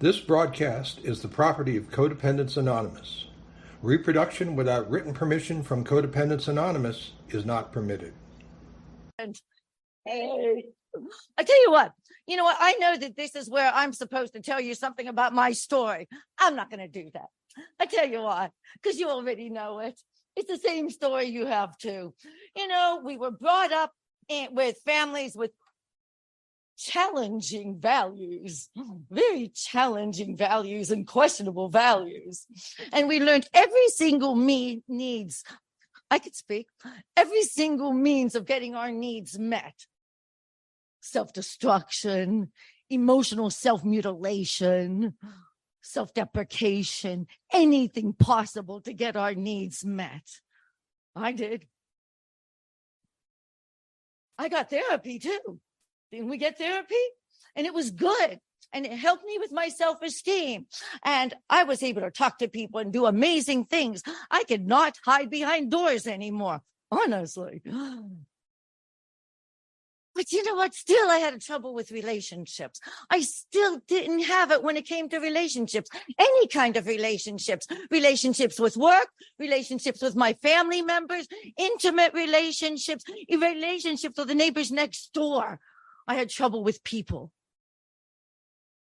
This broadcast is the property of Co-Dependents Anonymous. Reproduction without written permission from Co-Dependents Anonymous is not permitted. Hey, I tell you what, I know that this is where I'm supposed to tell you something about my story. I'm not going to do that. I tell you why, because you already know it. It's the same story you have too. We were brought up with families with challenging values, very challenging values and questionable values. And we learned every single every single means of getting our needs met. Self-destruction, emotional self-mutilation, self-deprecation, anything possible to get our needs met. I did. I got therapy too. Didn't we get therapy? And it was good. And it helped me with my self-esteem. And I was able to talk to people and do amazing things. I could not hide behind doors anymore, honestly. But you know what? Still, I had trouble with relationships. I still didn't have it when it came to relationships, any kind of relationships with work, relationships with my family members, intimate relationships with the neighbors next door. I had trouble with people.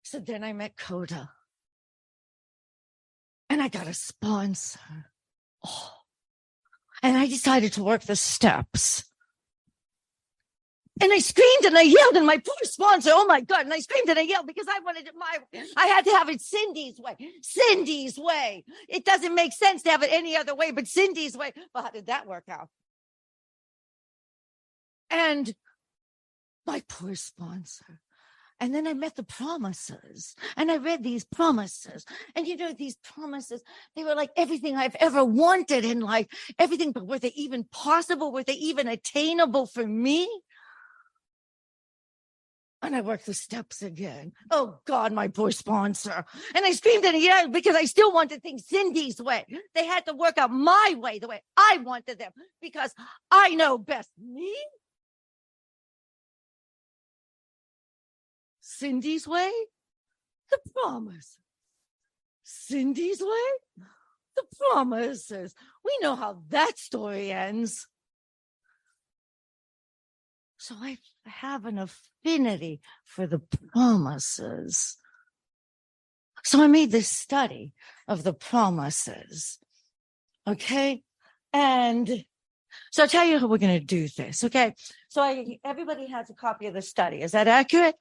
So then I met CoDA. And I got a sponsor. And I decided to work the steps. And I screamed and I yelled, and my poor sponsor, oh my God, and I screamed and I yelled because I wanted it my way. I had to have it Cindy's way. Cindy's way. It doesn't make sense to have it any other way but Cindy's way. Well, how did that work out? And my poor sponsor. And then I met the promises and I read these promises. And these promises, they were like everything I've ever wanted in life, everything, but were they even possible? Were they even attainable for me? And I worked the steps again. Oh God, my poor sponsor. And I screamed and yelled because I still wanted things Cindy's way. They had to work out my way, the way I wanted them, because I know best. Me? Cindy's way? The promise. Cindy's way? The promises. We know how that story ends. So I have an affinity for the promises. So I made this study of the promises. Okay? And so I'll tell you how we're going to do this. Okay? So everybody has a copy of the study. Is that accurate?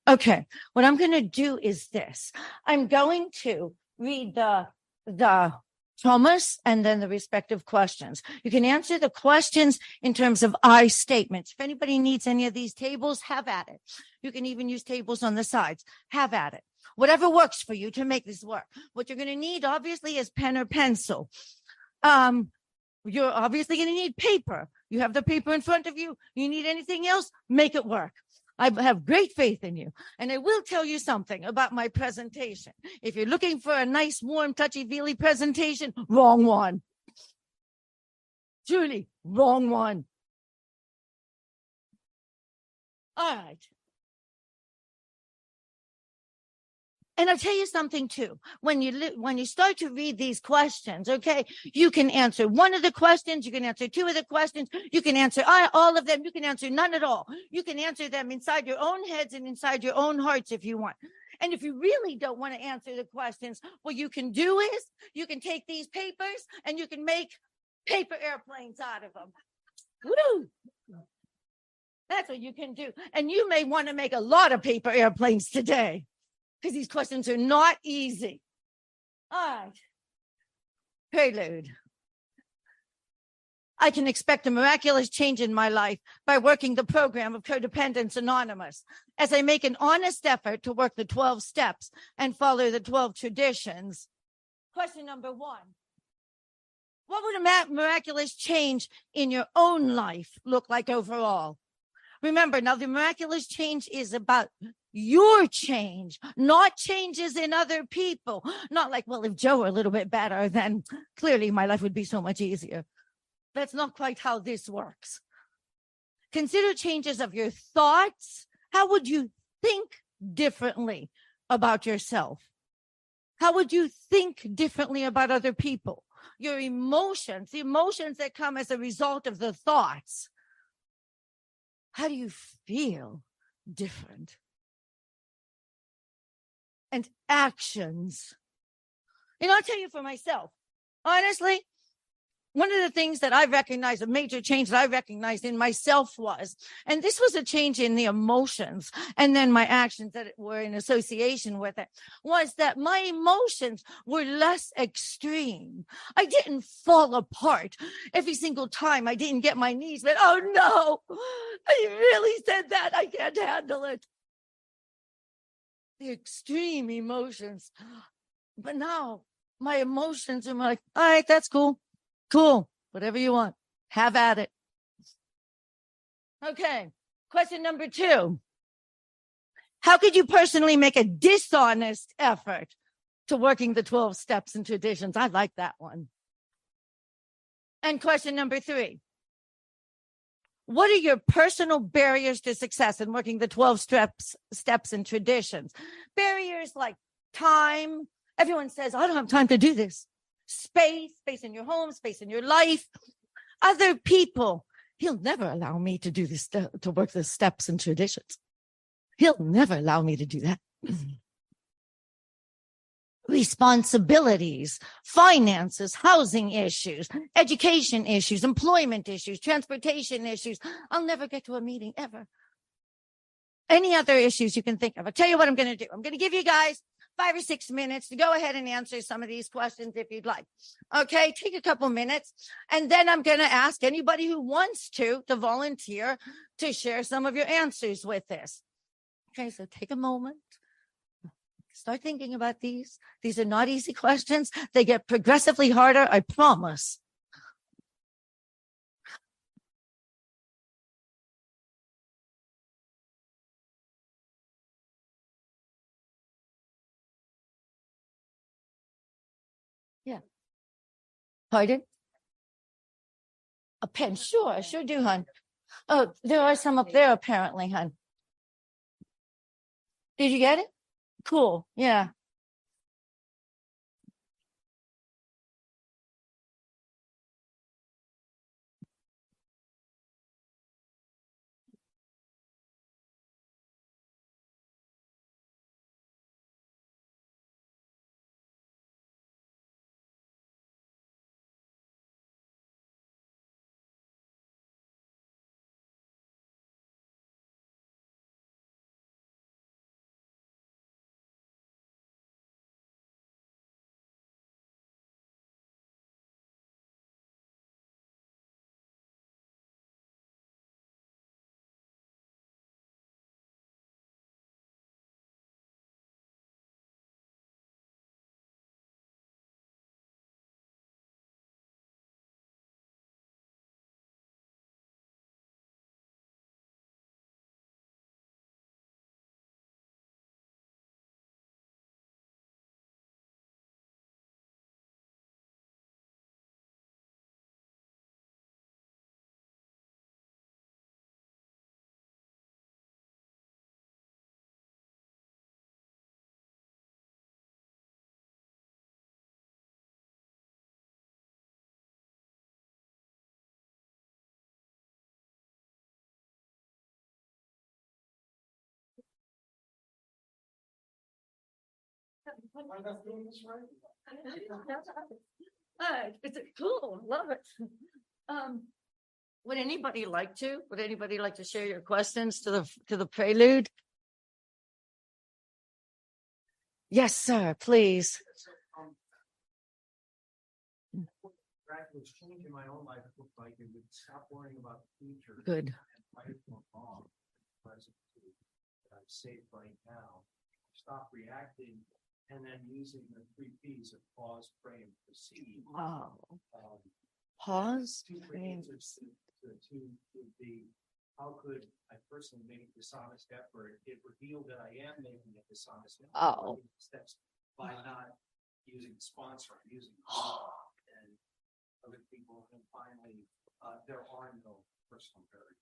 Okay. What I'm going to do is this. I'm going to read the promise and then the respective questions. You can answer the questions in terms of I statements. If anybody needs any of these tables, have at it. You can even use tables on the sides. Have at it. Whatever works for you to make this work. What you're going to need, obviously, is pen or pencil. You're obviously going to need paper. You have the paper in front of you. You need anything else? Make it work. I have great faith in you. And I will tell you something about my presentation. If you're looking for a nice, warm, touchy-feely presentation, wrong one. Truly, wrong one. All right. And I'll tell you something too. When you start to read these questions, okay, you can answer one of the questions, you can answer two of the questions, you can answer all of them, you can answer none at all. You can answer them inside your own heads and inside your own hearts if you want. And if you really don't want to answer the questions, what you can do is you can take these papers and you can make paper airplanes out of them. Woo! That's what you can do. And you may want to make a lot of paper airplanes today, because these questions are not easy. All right. Prelude. I can expect a miraculous change in my life by working the program of Co-Dependents Anonymous, as I make an honest effort to work the 12 steps and follow the 12 traditions. Question number 1. What would a miraculous change in your own life look like overall? Remember, now the miraculous change is about your change, not changes in other people. Not like, well, if Joe were a little bit better, then clearly my life would be so much easier. That's not quite how this works. Consider changes of your thoughts. How would you think differently about yourself? How would you think differently about other people? Your emotions, the emotions that come as a result of the thoughts. How do you feel different? And actions. I'll tell you for myself, honestly, one of the things that I recognized, a major change that I recognized in myself was, and this was a change in the emotions and then my actions that were in association with it, was that my emotions were less extreme. I didn't fall apart every single time I didn't get my knees, but oh no, I really said that. I can't handle it. The extreme emotions. But now my emotions are like, all right, that's cool. Cool. Whatever you want. Have at it. Okay. Question number 2. How could you personally make a dishonest effort to working the 12 steps and traditions? I like that one. And question number 3. What are your personal barriers to success in working the 12 steps and traditions? Barriers like time. Everyone says, I don't have time to do this. Space in your home, space in your life. Other people. He'll never allow me to do this, to work the steps and traditions. He'll never allow me to do that. Responsibilities, finances, housing issues, education issues, employment issues, transportation issues. I'll never get to a meeting ever. Any other issues you can think of. I'll tell you what I'm going to do. I'm going to give you guys 5 or 6 minutes to go ahead and answer some of these questions if you'd like. Okay, take a couple minutes. And then I'm going to ask anybody who wants to volunteer to share some of your answers with this. Okay, so take a moment. Start thinking about these. These are not easy questions. They get progressively harder, I promise. Yeah. Pardon? A pen. Sure, I sure do, hon. Oh, there are some up there apparently, hon. Did you get it? Cool. Yeah. Am I not doing this right? It's cool. Love it. Would anybody like to share your questions to the prelude? Yes, sir. Please. Was changing my own life. It looked like it would stop worrying about the future. Good. And present that I'm safe right now. Stop reacting, and then using the 3 P's of pause, pray, and proceed. Wow. Pause. 2 answers to would be: how could I personally make a dishonest effort? It revealed that I am making a dishonest effort. Oh. Steps by not using the sponsor, I'm using and other people, and finally, there are no personal barriers.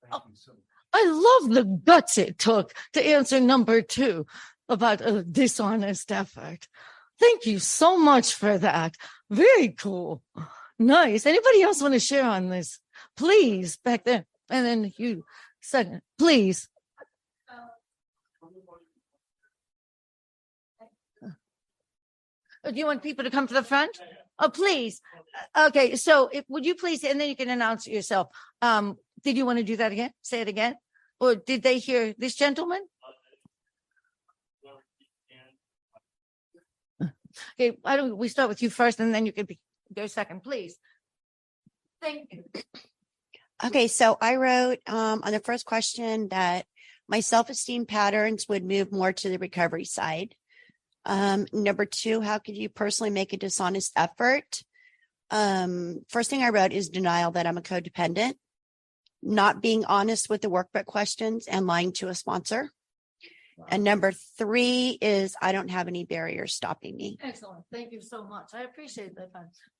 Thank you so much. I love the guts it took to answer number 2 about a dishonest effort. Thank you so much for that. Very cool. Nice. Anybody else want to share on this? Please, back there. And then you, second, please. Do you want people to come to the front? Oh, please. Okay, so would you please, and then you can announce it yourself. Did you want to do that again? Say it again? Or did they hear this gentleman? Okay, why don't we start with you first, and then you can go second, please. Thank you. Okay, so I wrote on the first question that my self-esteem patterns would move more to the recovery side. Number 2, how could you personally make a dishonest effort? First thing I wrote is denial that I'm a codependent, not being honest with the workbook questions, and lying to a sponsor. Wow. And number 3 is I don't have any barriers stopping me. Excellent. Thank you so much. I appreciate that.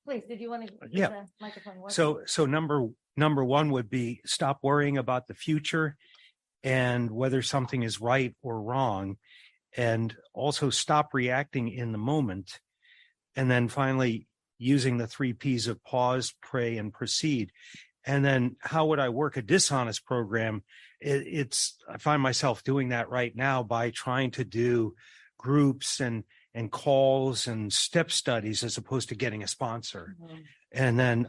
Please, did you want to get Yeah. the microphone? So number 1 would be stop worrying about the future and whether something is right or wrong, and also stop reacting in the moment. And then finally, using the 3 P's of pause, pray, and proceed. And then how would I work a dishonest program? I find myself doing that right now by trying to do groups and calls and step studies as opposed to getting a sponsor. Mm-hmm. And then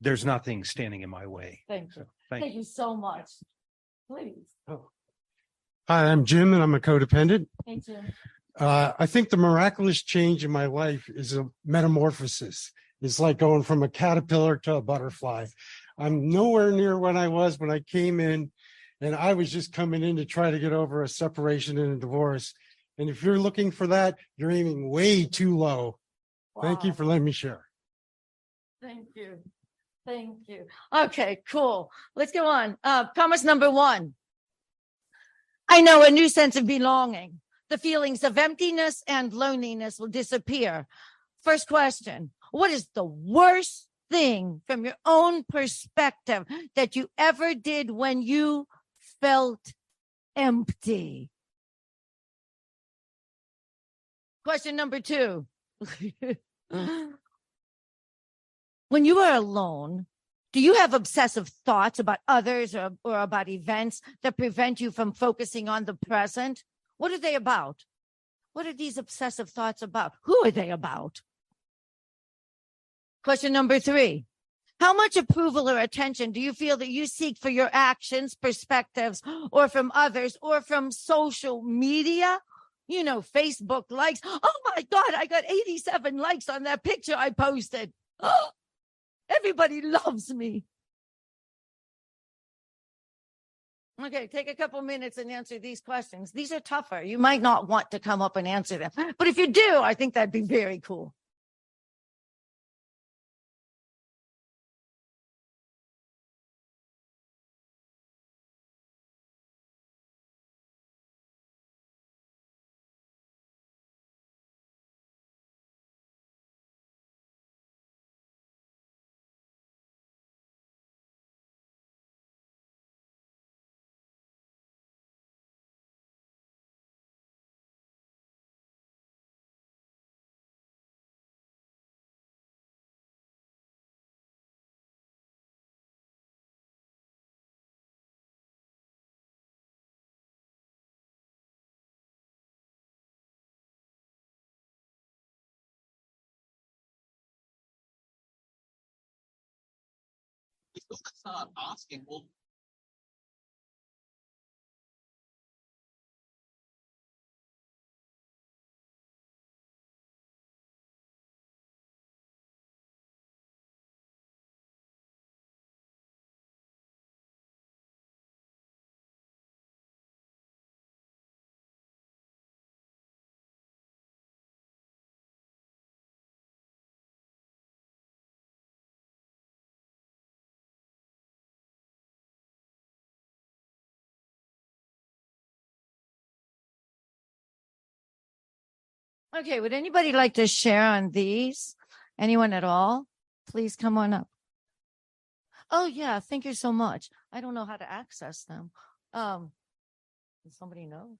there's nothing standing in my way. Thank you. Thank you so much. Please. Oh. Hi, I'm Jim, and I'm a codependent. Hey, Jim. I think the miraculous change in my life is a metamorphosis. It's like going from a caterpillar to a butterfly. I'm nowhere near what I was when I came in, and I was just coming in to try to get over a separation and a divorce. And if you're looking for that, you're aiming way too low. Wow. Thank you for letting me share. Thank you. Thank you. Okay, cool. Let's go on. Promise number 1. I know a new sense of belonging. The feelings of emptiness and loneliness will disappear. First question. What is the worst thing from your own perspective that you ever did when you felt empty? Question number 2. When you are alone, do you have obsessive thoughts about others or about events that prevent you from focusing on the present? What are they about? What are these obsessive thoughts about? Who are they about? Question number 3. How much approval or attention do you feel that you seek for your actions, perspectives, or from others, or from social media? You know, Facebook likes. Oh my God, I got 87 likes on that picture I posted. Oh, everybody loves me. Okay, take a couple minutes and answer these questions. These are tougher. You might not want to come up and answer them. But if you do, I think that'd be very cool. Asking, well, Okay, would anybody like to share on these? Anyone at all? Please come on up. Oh yeah, thank you so much. I don't know how to access them. Does somebody know?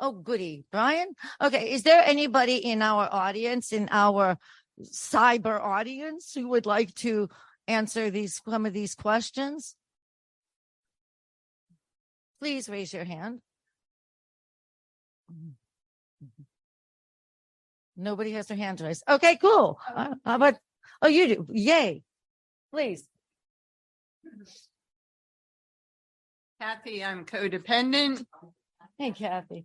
Oh, goody. Brian? Okay. Is there anybody in our audience, in our cyber audience, who would like to answer some of these questions? Please raise your hand. Nobody has their hand raised. Okay, cool. How about, oh, you do. Yay. Please. Kathy, I'm codependent. Hey, Kathy.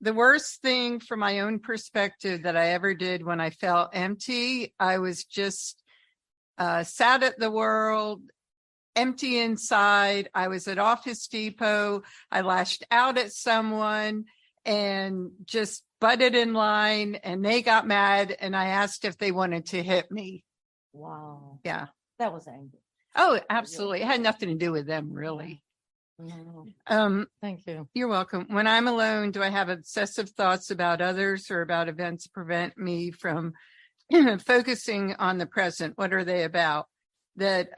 The worst thing from my own perspective that I ever did when I felt empty, I was just sad at the world, empty inside. I was at Office Depot. I lashed out at someone and just butted in line, and they got mad, and I asked if they wanted to hit me. Wow. Yeah. That was angry. Oh, absolutely. It had nothing to do with them, really. No. Thank you. You're welcome. When I'm alone, do I have obsessive thoughts about others or about events prevent me from focusing on the present? What are they about? That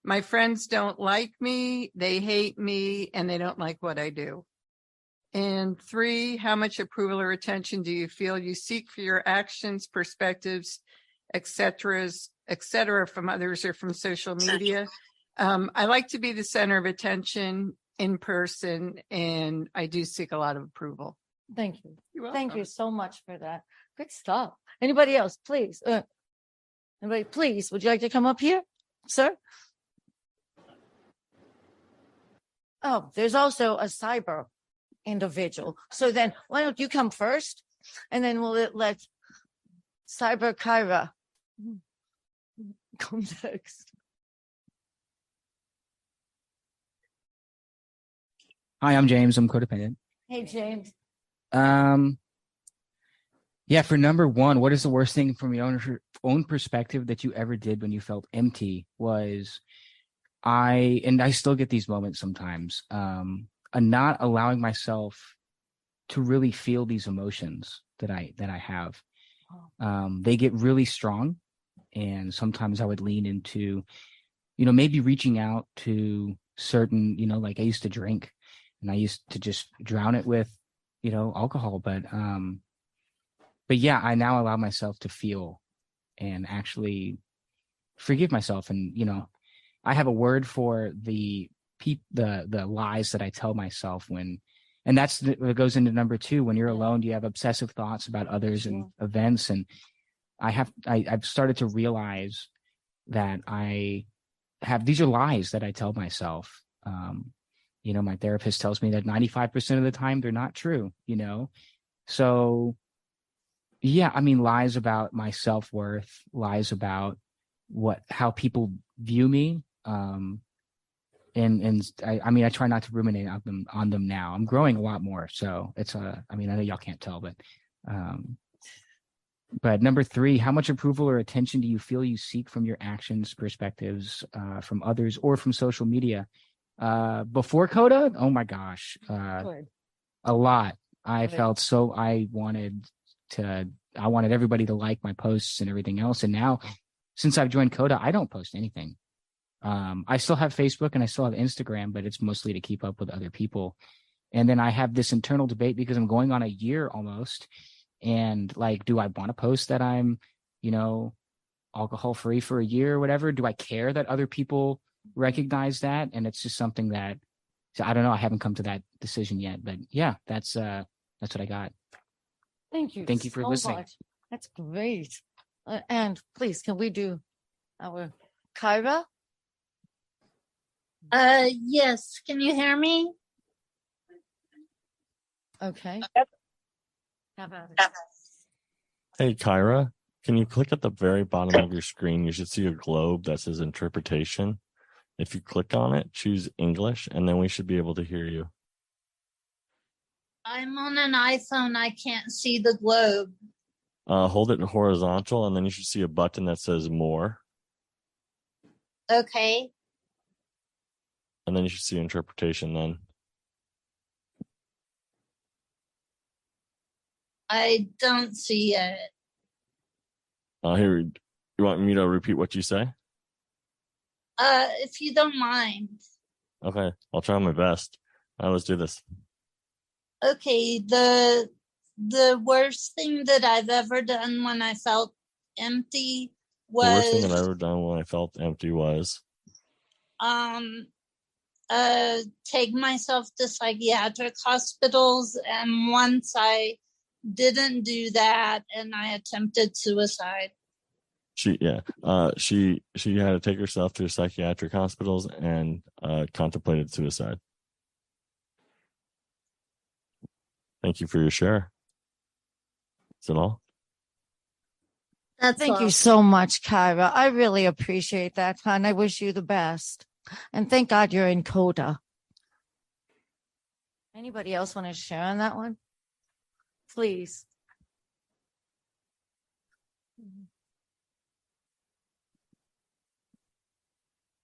my friends don't like me, they hate me, and they don't like what I do. And 3, how much approval or attention do you feel you seek for your actions, perspectives, etc., from others or from social media? I like to be the center of attention in person, and I do seek a lot of approval. Thank you. You're welcome. Thank you so much for that. Good stuff. Anybody else, please? Anybody, please, would you like to come up here, sir? Oh, there's also a cyber individual. So then why don't you come first? And then we'll let Cyber Kyra come next. Hi, I'm James. I'm codependent. Hey, James. Yeah, for number 1, what is the worst thing from your own perspective that you ever did when you felt empty? Was I still get these moments sometimes, not allowing myself to really feel these emotions that I have. They get really strong, and sometimes I would lean into, maybe reaching out to certain, like I used to drink, and I used to just drown it with, alcohol. But yeah, I now allow myself to feel and actually forgive myself. And, I have a word for the lies that I tell myself when, and that's what goes into number 2. When you're alone, you have obsessive thoughts about others and events. And I've started to realize that these are lies that I tell myself. My therapist tells me that 95% of the time they're not true, So yeah, lies about my self-worth, lies about how people view me. And I try not to ruminate on them now. I'm growing a lot more. So it's I know y'all can't tell, but number 3, how much approval or attention do you feel you seek from your actions, perspectives, from others or from social media? Before CoDA, oh my gosh, a lot. I felt so I wanted everybody to like my posts and everything else. And now, since I've joined CoDA, I don't post anything. I still have Facebook and I still have Instagram, but it's mostly to keep up with other people. And then I have this internal debate because I'm going on a year almost. And like, do I want to post that I'm, alcohol free for a year or whatever? Do I care that other people recognize that? And it's just something that, I don't know. I haven't come to that decision yet, but yeah, that's what I got. Thank you. Thank you for listening. Much. That's great. And please, can we do our Kyra? Yes. Can you hear me? Okay. How about it? Hey, Kyra, can you click at the very bottom of your screen? You should see a globe that says interpretation. If you click on it, choose English, and then we should be able to hear you. I'm on an iPhone. I can't see the globe. Hold it horizontal, and then you should see a button that says more. Okay. And then you should see interpretation then. I don't see it. Here, you want me to repeat what you say? If you don't mind. Okay, I'll try my best. Let's do this. Okay, the worst thing that I've ever done when I felt empty The worst thing I've was ever done when I felt empty was um take myself to psychiatric hospitals, and once I didn't do that and I attempted suicide. she had to take herself to psychiatric hospitals and contemplated suicide. Thank you for your share. Is it all? That's Thank all. you so much, Kyra. I really appreciate that, hon. I wish you the best. And thank God you're in CoDA. Anybody else want to share on that one? Please.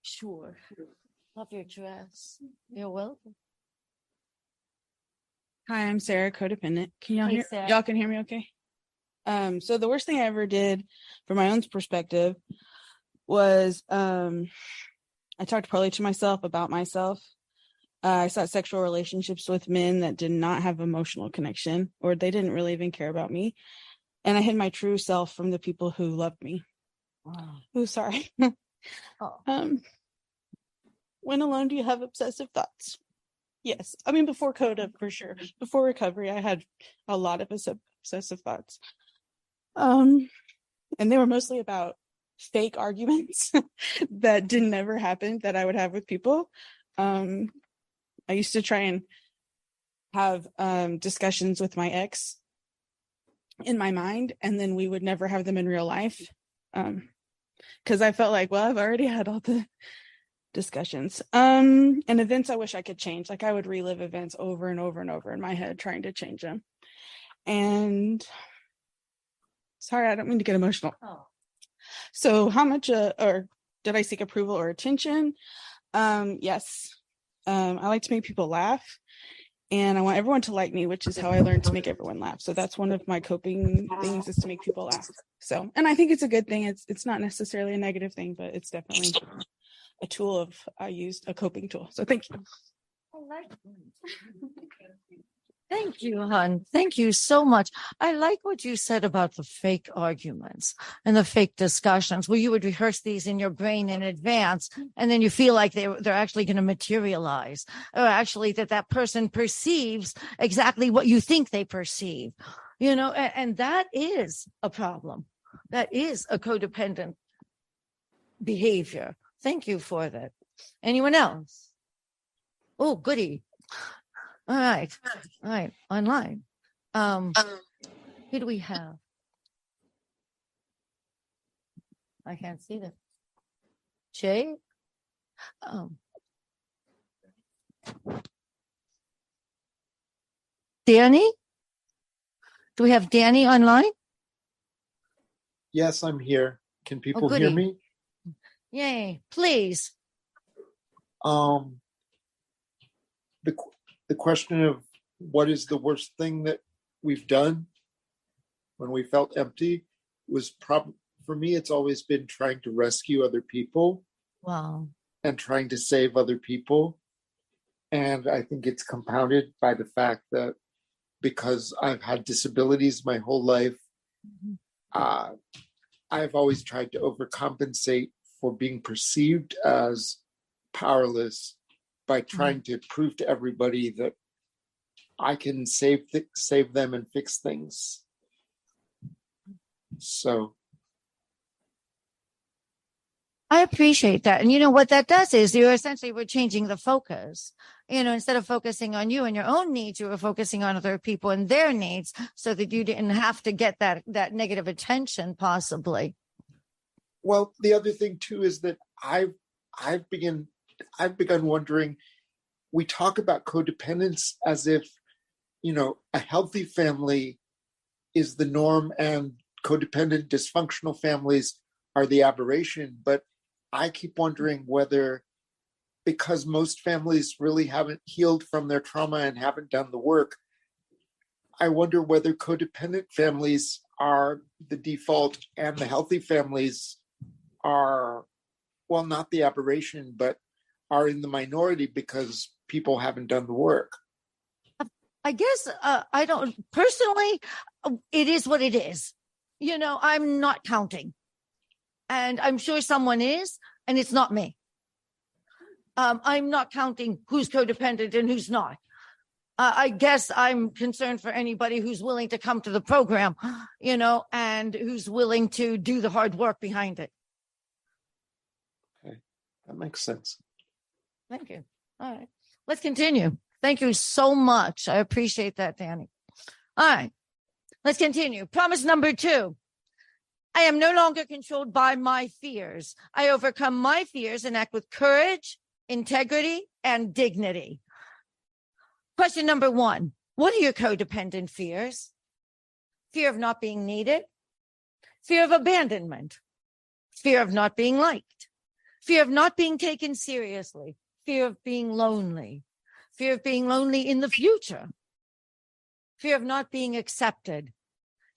Sure. Love your dress. You're welcome. Hi, I'm Sarah, codependent. Can y'all Hey, hear? Sarah. Y'all can hear me okay? So the worst thing I ever did from my own perspective was I talked poorly to myself about myself. I sought sexual relationships with men that did not have emotional connection, or they didn't really even care about me. And I hid my true self from the people who loved me. Wow. Oh, sorry. Oh. When alone, do you have obsessive thoughts? Yes. I mean, before CODA, for sure. Before recovery, I had a lot of obsessive thoughts. And they were mostly about fake arguments that didn't ever happen that I would have with people. I used to try and have discussions with my ex in my mind, and then we would never have them in real life. Because I felt like, well, I've already had all the discussions. And events I wish I could change. Like I would relive events over and over and over in my head, trying to change them. And sorry, I don't mean to get emotional. Oh. So how much or did I seek approval or attention? Yes. I like to make people laugh, and I want everyone to like me, which is how I learned to make everyone laugh. So that's one of my coping things, is to make people laugh. So, and I think it's a good thing. It's not necessarily a negative thing, but it's definitely a tool of, I used a coping tool. So thank you. Thank you, hon. Thank you so much. I like what you said about the fake arguments and the fake discussions, where you would rehearse these in your brain in advance, and then you feel like they're actually going to materialize, or actually that person perceives exactly what you think they perceive, and that is a problem. That is a codependent behavior. Thank you for that. Anyone else? Oh, goody. All right. Online. Who do we have? I can't see that. Jay? Danny? Do we have Danny online? Yes, I'm here. Can people goody. hear me? Yay, please. The question of what is the worst thing that we've done when we felt empty was probably, for me, it's always been trying to rescue other people. Wow. And trying to save other people. And I think it's compounded by the fact that because I've had disabilities my whole life, I've always tried to overcompensate for being perceived as powerless by trying to prove to everybody that I can save them and fix things. So I appreciate that. And you know what that does is we're changing the focus. Instead of focusing on you and your own needs, you were focusing on other people and their needs, so that you didn't have to get that negative attention, possibly. Well, the other thing too is that I've begun wondering, we talk about codependence as if, a healthy family is the norm and codependent dysfunctional families are the aberration. But I keep wondering whether, because most families really haven't healed from their trauma and haven't done the work, I wonder whether codependent families are the default and the healthy families are, well, not the aberration, but are in the minority because people haven't done the work. I guess I don't personally, it is what it is. You know, I'm not counting. And I'm sure someone is, and it's not me. I'm not counting who's codependent and who's not. I guess I'm concerned for anybody who's willing to come to the program, you know, and who's willing to do the hard work behind it. Okay, that makes sense. Thank you. All right, let's continue. Thank you so much. I appreciate that, Danny. All right, let's continue. Promise number 2. I am no longer controlled by my fears. I overcome my fears and act with courage, integrity, and dignity. Question number 1. What are your codependent fears? Fear of not being needed, fear of abandonment, fear of not being liked, fear of not being taken seriously, fear of being lonely, fear of being lonely in the future, fear of not being accepted,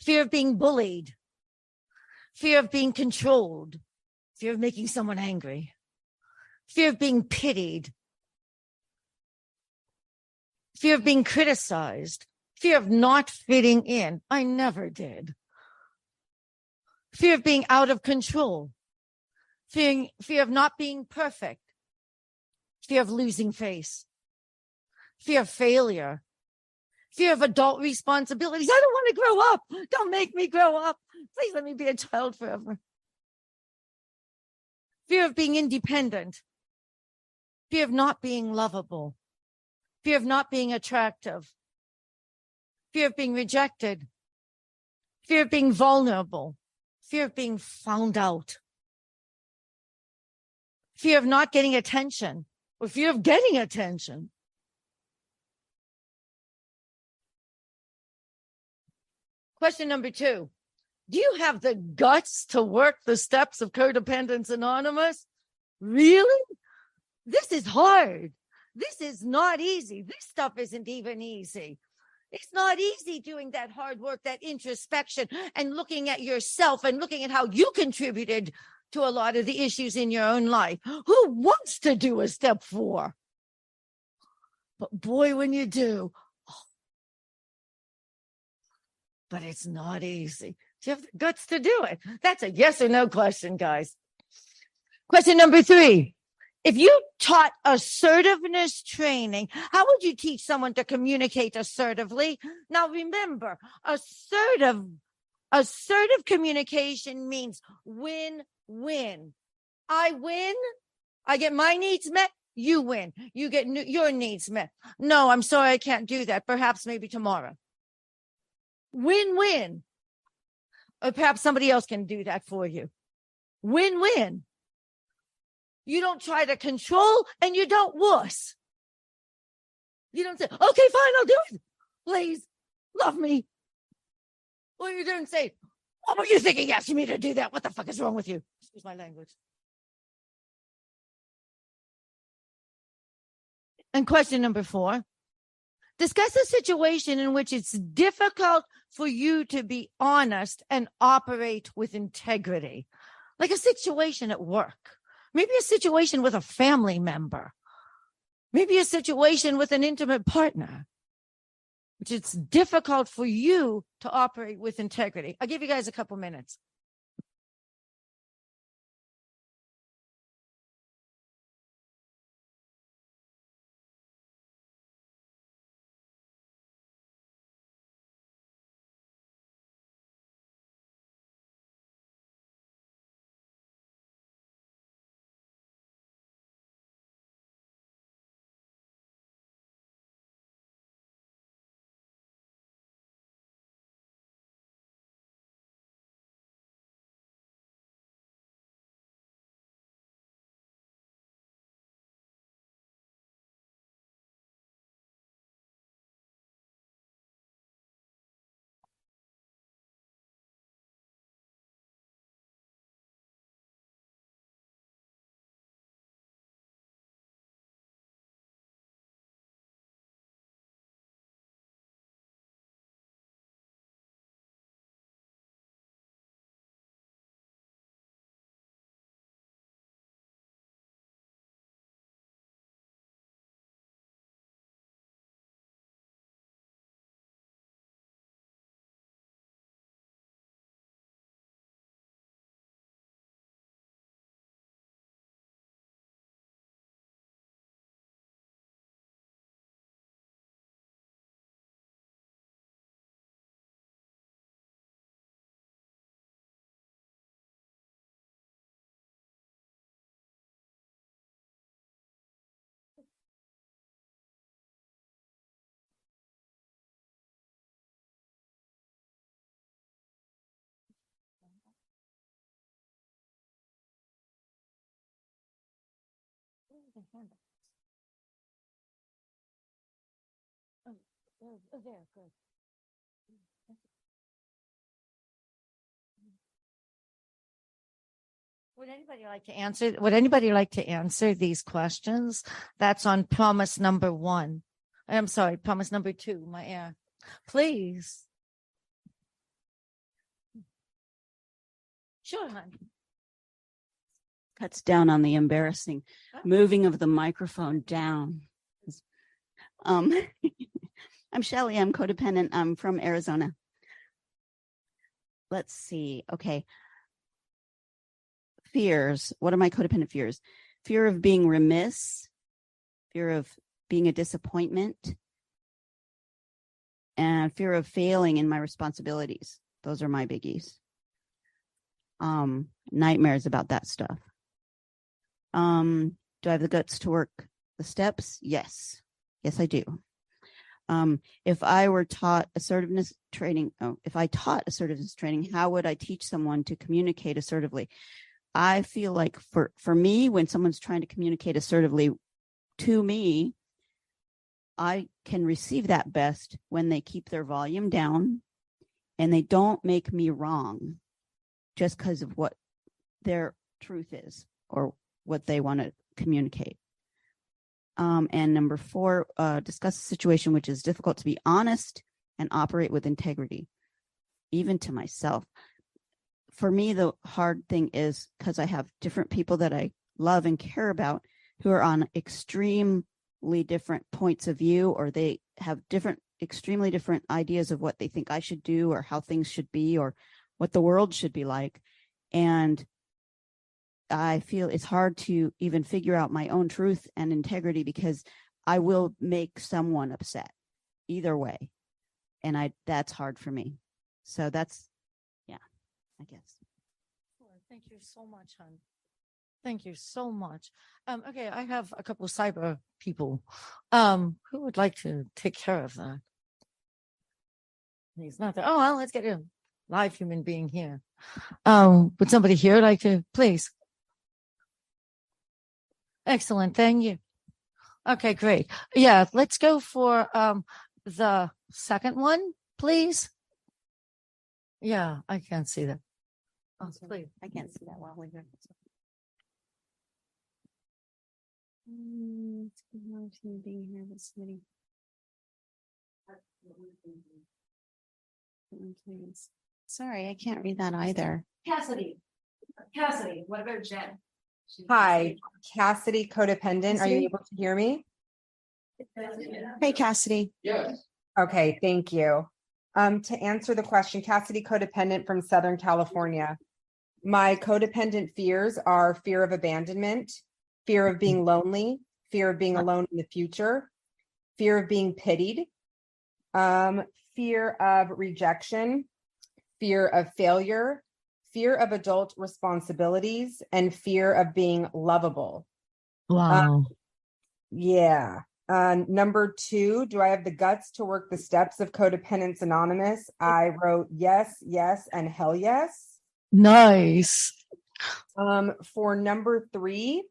fear of being bullied, fear of being controlled, fear of making someone angry, fear of being pitied, fear of being criticized, fear of not fitting in. I never did. Fear of being out of control, fear of not being perfect, fear of losing face, fear of failure, fear of adult responsibilities. I don't want to grow up. Don't make me grow up. Please let me be a child forever. Fear of being independent, fear of not being lovable, fear of not being attractive, fear of being rejected, fear of being vulnerable, fear of being found out, fear of not getting attention, or fear of getting attention. Question number 2. Do you have the guts to work the steps of Codependents Anonymous? Really? This is hard. This is not easy. This stuff isn't even easy. It's not easy doing that hard work, that introspection, and looking at yourself and looking at how you contributed to a lot of the issues in your own life. Who wants to do a step 4? But boy, when you do, but it's not easy. Do you have the guts to do it? That's a yes or no question, guys. Question number 3. If you taught assertiveness training, how would you teach someone to communicate assertively? Now, remember, assertive communication means win-win. I win, I get my needs met, you win. You get your needs met. No, I'm sorry, I can't do that. Perhaps maybe tomorrow. Win-win. Or perhaps somebody else can do that for you. Win-win. You don't try to control and you don't wuss. You don't say, okay, fine, I'll do it. Please, love me. Or you don't say, what were you thinking asking me to do that? What the fuck is wrong with you? Excuse my language. And question number 4. Discuss a situation in which it's difficult for you to be honest and operate with integrity. Like a situation at work. Maybe a situation with a family member. Maybe a situation with an intimate partner. Which it's difficult for you to operate with integrity. I'll give you guys a couple minutes. There, good. Would anybody like to answer? Would anybody like to answer these questions? That's on promise number 1. I'm sorry, promise number 2. My air, please. Sure, hon. Cuts down on the embarrassing moving of the microphone down. I'm Shelly. I'm codependent. I'm from Arizona. Let's see. Okay. Fears. What are my codependent fears? Fear of being remiss, fear of being a disappointment, and fear of failing in my responsibilities. Those are my biggies. Nightmares about that stuff. Do I have the guts to work the steps? Yes. Yes, I do. If I were taught assertiveness training, how would I teach someone to communicate assertively? I feel like for me, when someone's trying to communicate assertively to me, I can receive that best when they keep their volume down and they don't make me wrong just because of what their truth is or what they want to communicate. And number 4, discuss a situation which is difficult to be honest and operate with integrity, even to myself. For me, the hard thing is because I have different people that I love and care about who are on extremely different points of view, or they have extremely different ideas of what they think I should do or how things should be or what the world should be like. And I feel it's hard to even figure out my own truth and integrity because I will make someone upset either way. And that's hard for me. So that's, yeah, I guess. Thank you so much, hon. Thank you so much. Okay, I have a couple of cyber people. Who would like to take care of that? He's not there. Oh, well, let's get a live human being here. Would somebody here like to, please? Excellent. Thank you. Okay, great. Yeah, let's go for the second one, please. Yeah, I can't see that. Oh, please. I can't see that well either. Being here this meeting. Sorry, I can't read that either. Cassidy, what about Jen? Hi, Cassidy, codependent. Are you able to hear me? Hey, Cassidy. Yes. Okay, thank you. To answer the question, Cassidy, codependent from Southern California. My codependent fears are fear of abandonment, fear of being lonely, fear of being alone in the future, fear of being pitied, fear of rejection, fear of failure, fear of adult responsibilities, and fear of being lovable. Wow. Yeah. Number 2, do I have the guts to work the steps of Codependents Anonymous? I wrote yes, yes, and hell yes. Nice. For number 3,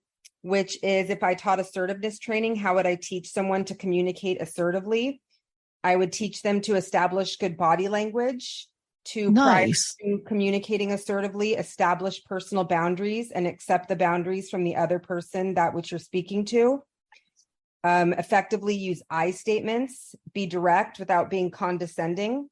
which is if I taught assertiveness training, how would I teach someone to communicate assertively? I would teach them to establish good body language, to prior to communicating assertively, establish personal boundaries and accept the boundaries from the other person, that which you're speaking to. Effectively use I statements, be direct without being condescending.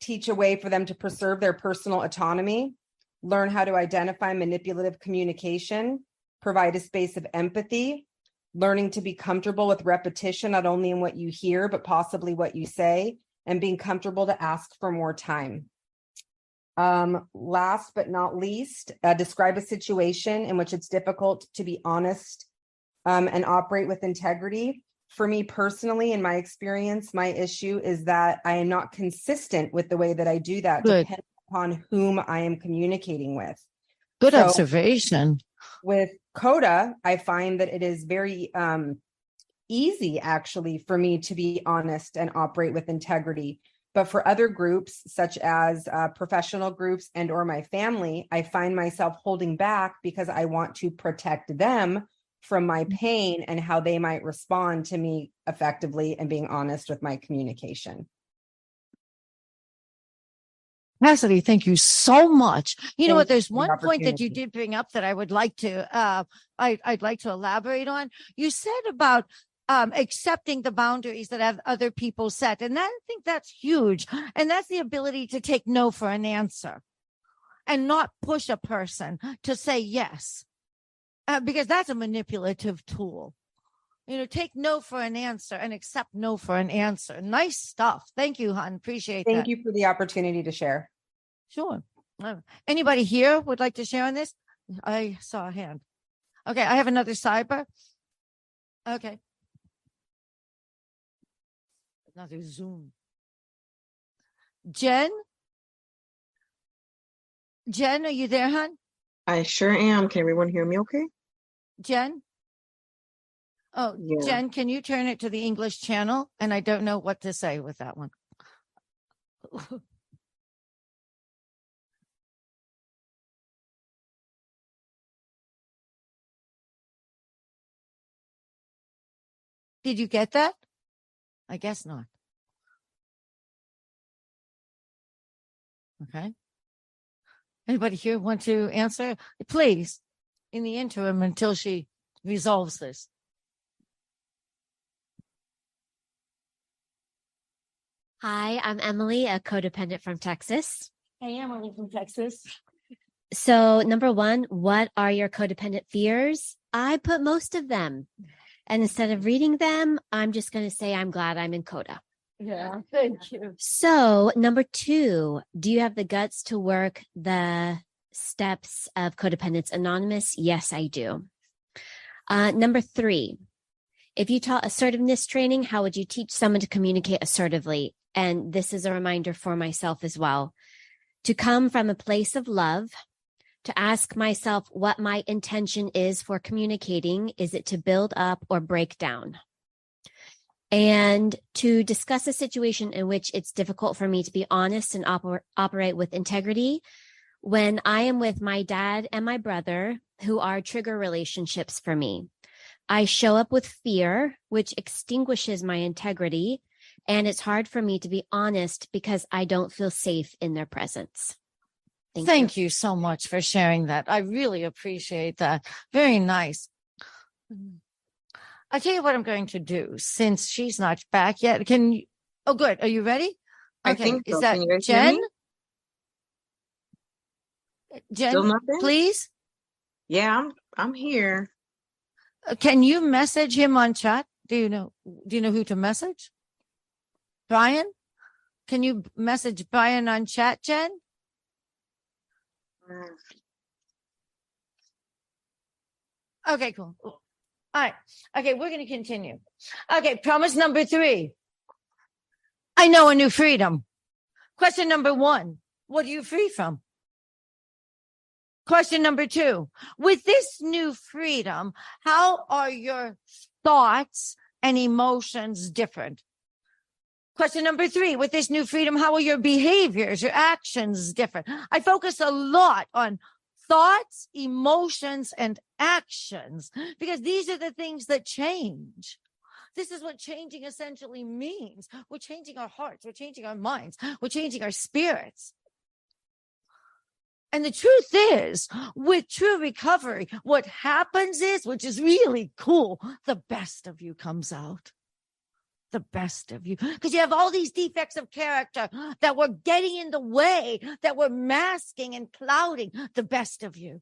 Teach a way for them to preserve their personal autonomy, learn how to identify manipulative communication, provide a space of empathy, learning to be comfortable with repetition, not only in what you hear, but possibly what you say, and being comfortable to ask for more time. Last but not least, describe a situation in which it's difficult to be honest and operate with integrity. For me personally, in my experience, my issue is that I am not consistent with the way that I do that, depending upon whom I am communicating with. Good observation. With CoDA, I find that it is very easy, actually, for me to be honest and operate with integrity. But for other groups, such as professional groups and or my family, I find myself holding back because I want to protect them from my pain and how they might respond to me effectively and being honest with my communication. Cassidy, thank you so much. You know Thank what? There's you for the one point that you opportunity. did bring up that I would like to, I'd like to elaborate on. You said about accepting the boundaries that have other people set, and I think that's huge. And that's the ability to take no for an answer, and not push a person to say yes, because that's a manipulative tool. You know, take no for an answer and accept no for an answer. Nice stuff. Thank you, hon. Appreciate that. Thank you for the opportunity to share. Sure. Anybody here would like to share on this? I saw a hand. Okay, I have another cyber. Okay. Another Zoom. Jen? Jen, are you there, hon? I sure am. Can everyone hear me okay? Jen? Oh, Yeah. Jen, can you turn it to the English channel? And I don't know what to say with that one. Did you get that? I guess not. Okay. Anybody here want to answer? Please, in the interim until she resolves this. Hi, I'm Emily, a codependent from Texas. Hey, Emily from Texas. So, number one, what are your codependent fears? I put most of them. And instead of reading them, I'm just going to say I'm glad I'm in CODA. Yeah, thank you. So, number two, do you have the guts to work the steps of Codependents Anonymous? Yes, I do. Number three, if you taught assertiveness training, how would you teach someone to communicate assertively? And this is a reminder for myself as well, to come from a place of love, to ask myself what my intention is for communicating. Is it to build up or break down? And to discuss a situation in which it's difficult for me to be honest and operate with integrity. When I am with my dad and my brother, who are trigger relationships for me, I show up with fear, which extinguishes my integrity. And it's hard for me to be honest because I don't feel safe in their presence. Thank you so much for sharing that. I really appreciate that. Very nice. I'll tell you what I'm going to do since she's not back yet. Can you? Oh, good. Are you ready? I Okay. think so. Is that Can you guys hear Jen? me? Jen, Still nothing? please. Yeah, I'm here. Can you message him on chat? Do you know who to message? Brian? Can you message Brian on chat, Jen? Okay, cool. All right. Okay, we're going to continue. Okay, promise number 3. I know a new freedom. Question number 1. What are you free from? Question number 2. With this new freedom, how are your thoughts and emotions different? Question number 3. With this new freedom, how are your behaviors, your actions different? I focus a lot on thoughts, emotions, and actions because these are the things that change. This is what changing essentially means. We're changing our hearts. We're changing our minds. We're changing our spirits. And the truth is, with true recovery, what happens is, which is really cool, the best of you comes out. The best of you, because you have all these defects of character that were getting in the way, that were masking and clouding the best of you.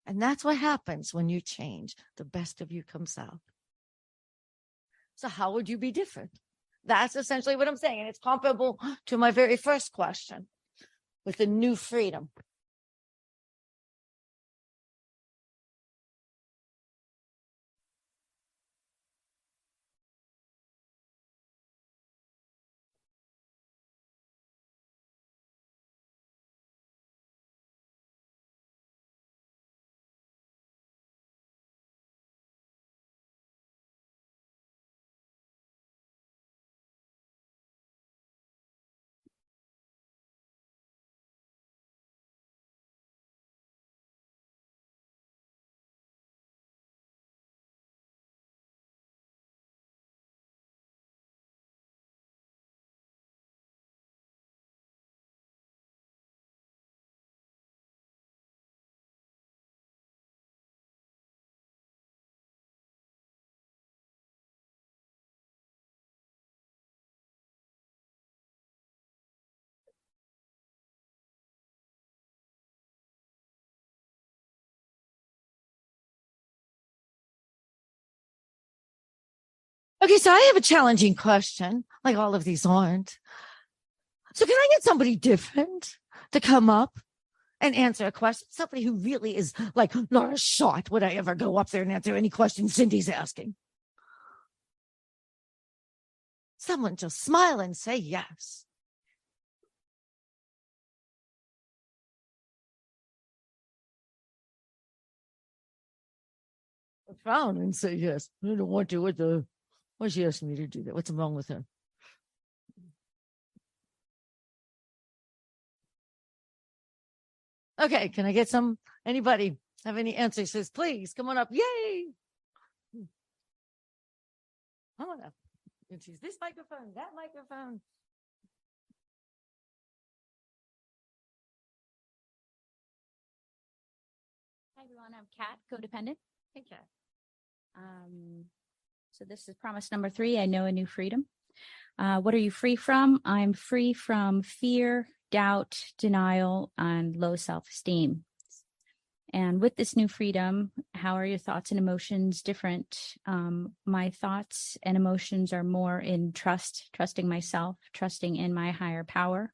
And that's what happens when you change. The best of you comes out. So how would you be different? That's essentially what I'm saying. And it's comparable to my very first question with the new freedom. Okay, so I have a challenging question, like all of these aren't. So can I get somebody different to come up and answer a question? Somebody who really is like, not a shot would I ever go up there and answer any question Cindy's asking. Someone just smile and say yes. Frown and say yes. I don't want to. Why she asking me to do that? What's wrong with her? Okay, can I get anybody have any answers? Says, please come on up. Yay! Come on up. You choose this microphone, that microphone. Hi everyone, I'm Kat, codependent. Hey, Kat. So this is promise number 3. I know a new freedom. What are you free from? I'm free from fear, doubt, denial, and low self-esteem. And with this new freedom, how are your thoughts and emotions different? My thoughts and emotions are more in trusting myself, trusting in my higher power,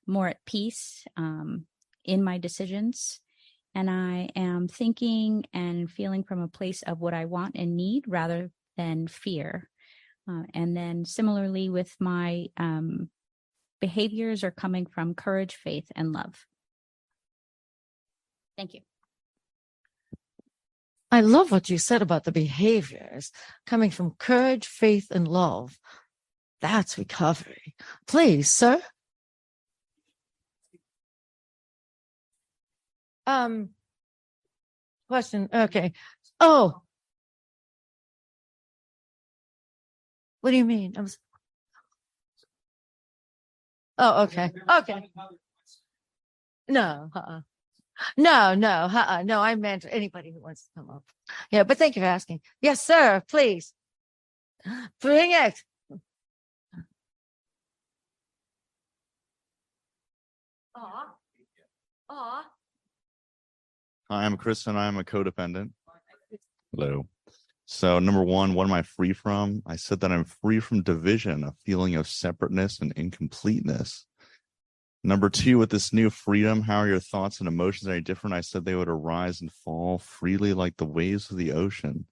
more at peace in my decisions. And I am thinking and feeling from a place of what I want and need rather than fear. And then similarly with my behaviors are coming from courage, faith, and love. Thank you. I love what you said about the behaviors coming from courage, faith, and love. That's recovery. Please, sir. Question. Okay. Oh. What do you mean? Oh, okay. Okay. No. No, I meant anybody who wants to come up. Yeah, but thank you for asking. Yes, sir, please. Bring it. Aw. Hi, I'm Chris and I'm a codependent. Hello. So number one, what am I free from? I said that I'm free from division, a feeling of separateness and incompleteness. Number 2, with this new freedom, how are your thoughts and emotions any different? I said they would arise and fall freely like the waves of the ocean.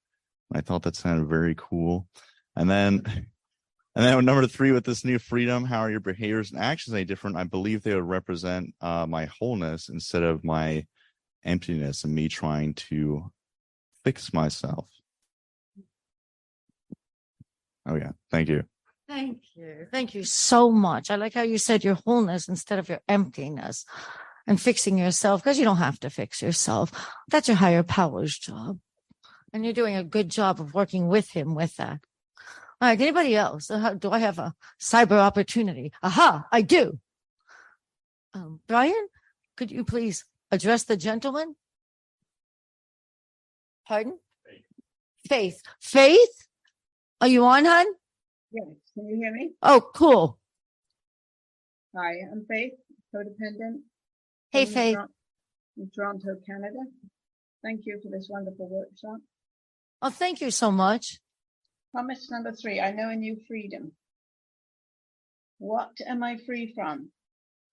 I thought that sounded very cool. And then number 3, with this new freedom, how are your behaviors and actions any different? I believe they would represent my wholeness instead of my emptiness and me trying to fix myself. Oh yeah, thank you. Thank you. Thank you so much. I like how you said your wholeness instead of your emptiness and fixing yourself, because you don't have to fix yourself. That's your higher power's job. And you're doing a good job of working with him with that. All right. Anybody else? Do I have a cyber opportunity? Aha, I do. Brian, could you please address the gentleman? Pardon? Faith. Faith? Are you on, hon? Yes, can you hear me? Oh, cool. Hi, I'm Faith, codependent. Hey, Faith. In Toronto, Canada. Thank you for this wonderful workshop. Oh, thank you so much. Promise number 3, I know a new freedom. What am I free from?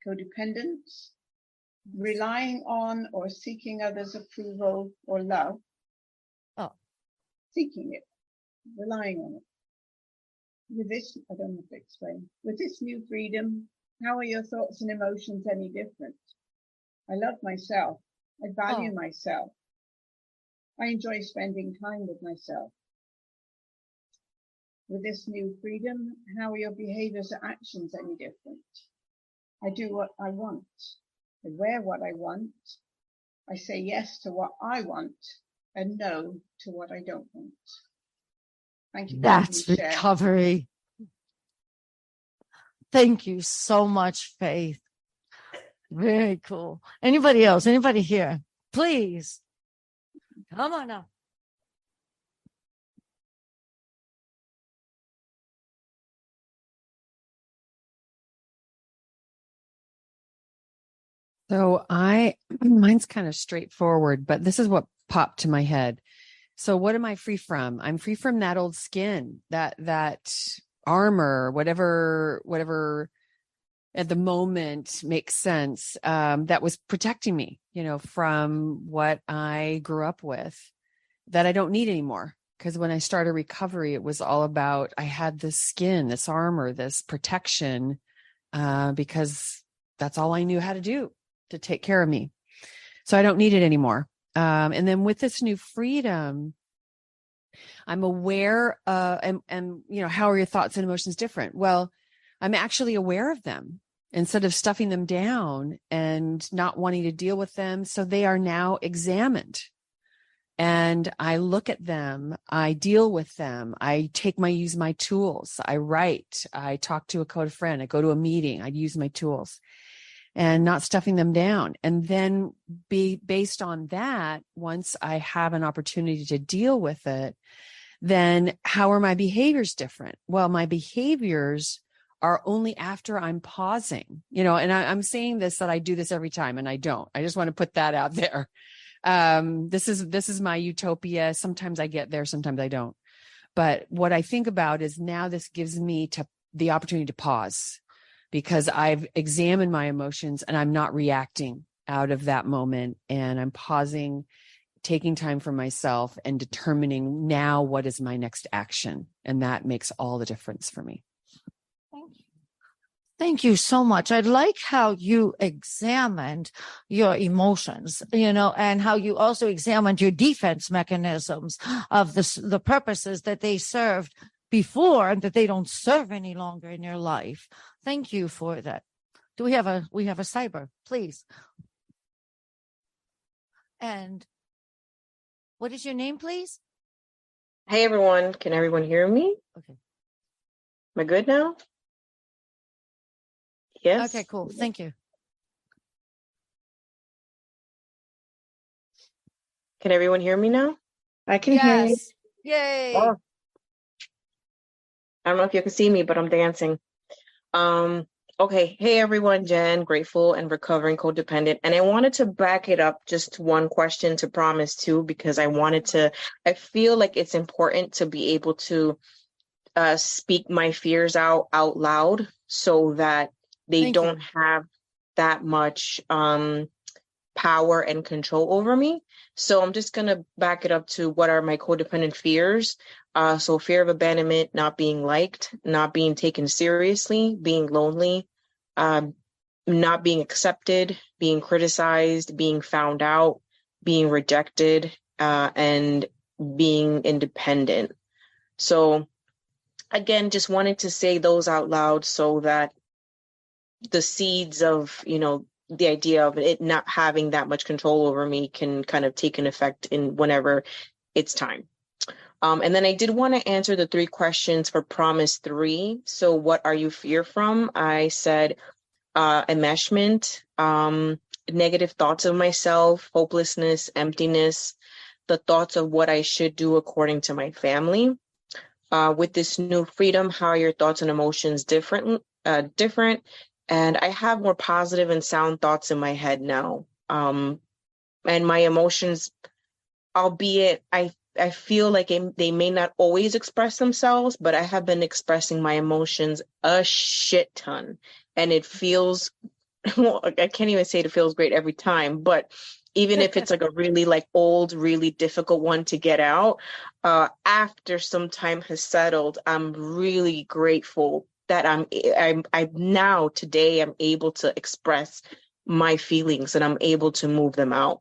Codependence, relying on or seeking others' approval or love. Oh. Seeking it, relying on it. With this, I don't have to explain. With this new freedom, how are your thoughts and emotions any different? I love myself. I value myself. I enjoy spending time with myself. With this new freedom, how are your behaviors or actions any different? I do what I want. I wear what I want. I say yes to what I want and no to what I don't want. Thank you. That's recovery. Thank you so much, Faith. Very cool. Anybody else? Anybody here? Please. Come on up. So mine's kind of straightforward, but this is what popped to my head. So what am I free from? I'm free from that old skin, that armor, whatever at the moment makes sense, that was protecting me, from what I grew up with that I don't need anymore. Because when I started recovery, it was all about, I had this skin, this armor, this protection, because that's all I knew how to do to take care of me. So I don't need it anymore. And then with this new freedom, I'm aware, and how are your thoughts and emotions different? Well, I'm actually aware of them instead of stuffing them down and not wanting to deal with them. So they are now examined. And I look at them, I deal with them, I use my tools, I write, I talk to a code friend, I go to a meeting, I use my tools and not stuffing them down. And then based on that, once I have an opportunity to deal with it, then how are my behaviors different? Well, my behaviors are only after I'm pausing, and I'm saying this, that I do this every time, and I don't. I just want to put that out there. This is my utopia. Sometimes I get there, sometimes I don't. But what I think about is now this gives me the opportunity to pause, because I've examined my emotions and I'm not reacting out of that moment, and I'm pausing, taking time for myself and determining now what is my next action. And that makes all the difference for me. Thank you so much. I like how you examined your emotions, and how you also examined your defense mechanisms of the purposes that they served before and that they don't serve any longer in your life. Thank you for that. Do we have a cyber, please? And what is your name, please? Hey everyone, can everyone hear me? Okay. Am I good now? Yes. Okay, cool. Thank you. Can everyone hear me now? I can hear you. Yes. Yay. Oh. I don't know if you can see me, but I'm dancing. Okay. Hey everyone, Jen, grateful and recovering codependent. And I wanted to back it up just one question to promise too, because I feel like it's important to be able to speak my fears out loud so that they don't have that much power and control over me. So I'm just going to back it up to what are my codependent fears. So fear of abandonment, not being liked, not being taken seriously, being lonely, not being accepted, being criticized, being found out, being rejected, and being independent. So again, just wanted to say those out loud so that the seeds of, the idea of it not having that much control over me can kind of take an effect in whenever it's time. And then I did want to answer the 3 questions for Promise 3. So what are you fear from? I said enmeshment, negative thoughts of myself, hopelessness, emptiness, the thoughts of what I should do according to my family. With this new freedom, how are your thoughts and emotions different? And I have more positive and sound thoughts in my head now. And my emotions, albeit I feel like they may not always express themselves, but I have been expressing my emotions a shit ton. And it feels, well, I can't even say it feels great every time, but even if it's like a really old, really difficult one to get out, after some time has settled, I'm really grateful that I'm now today I'm able to express my feelings and I'm able to move them out.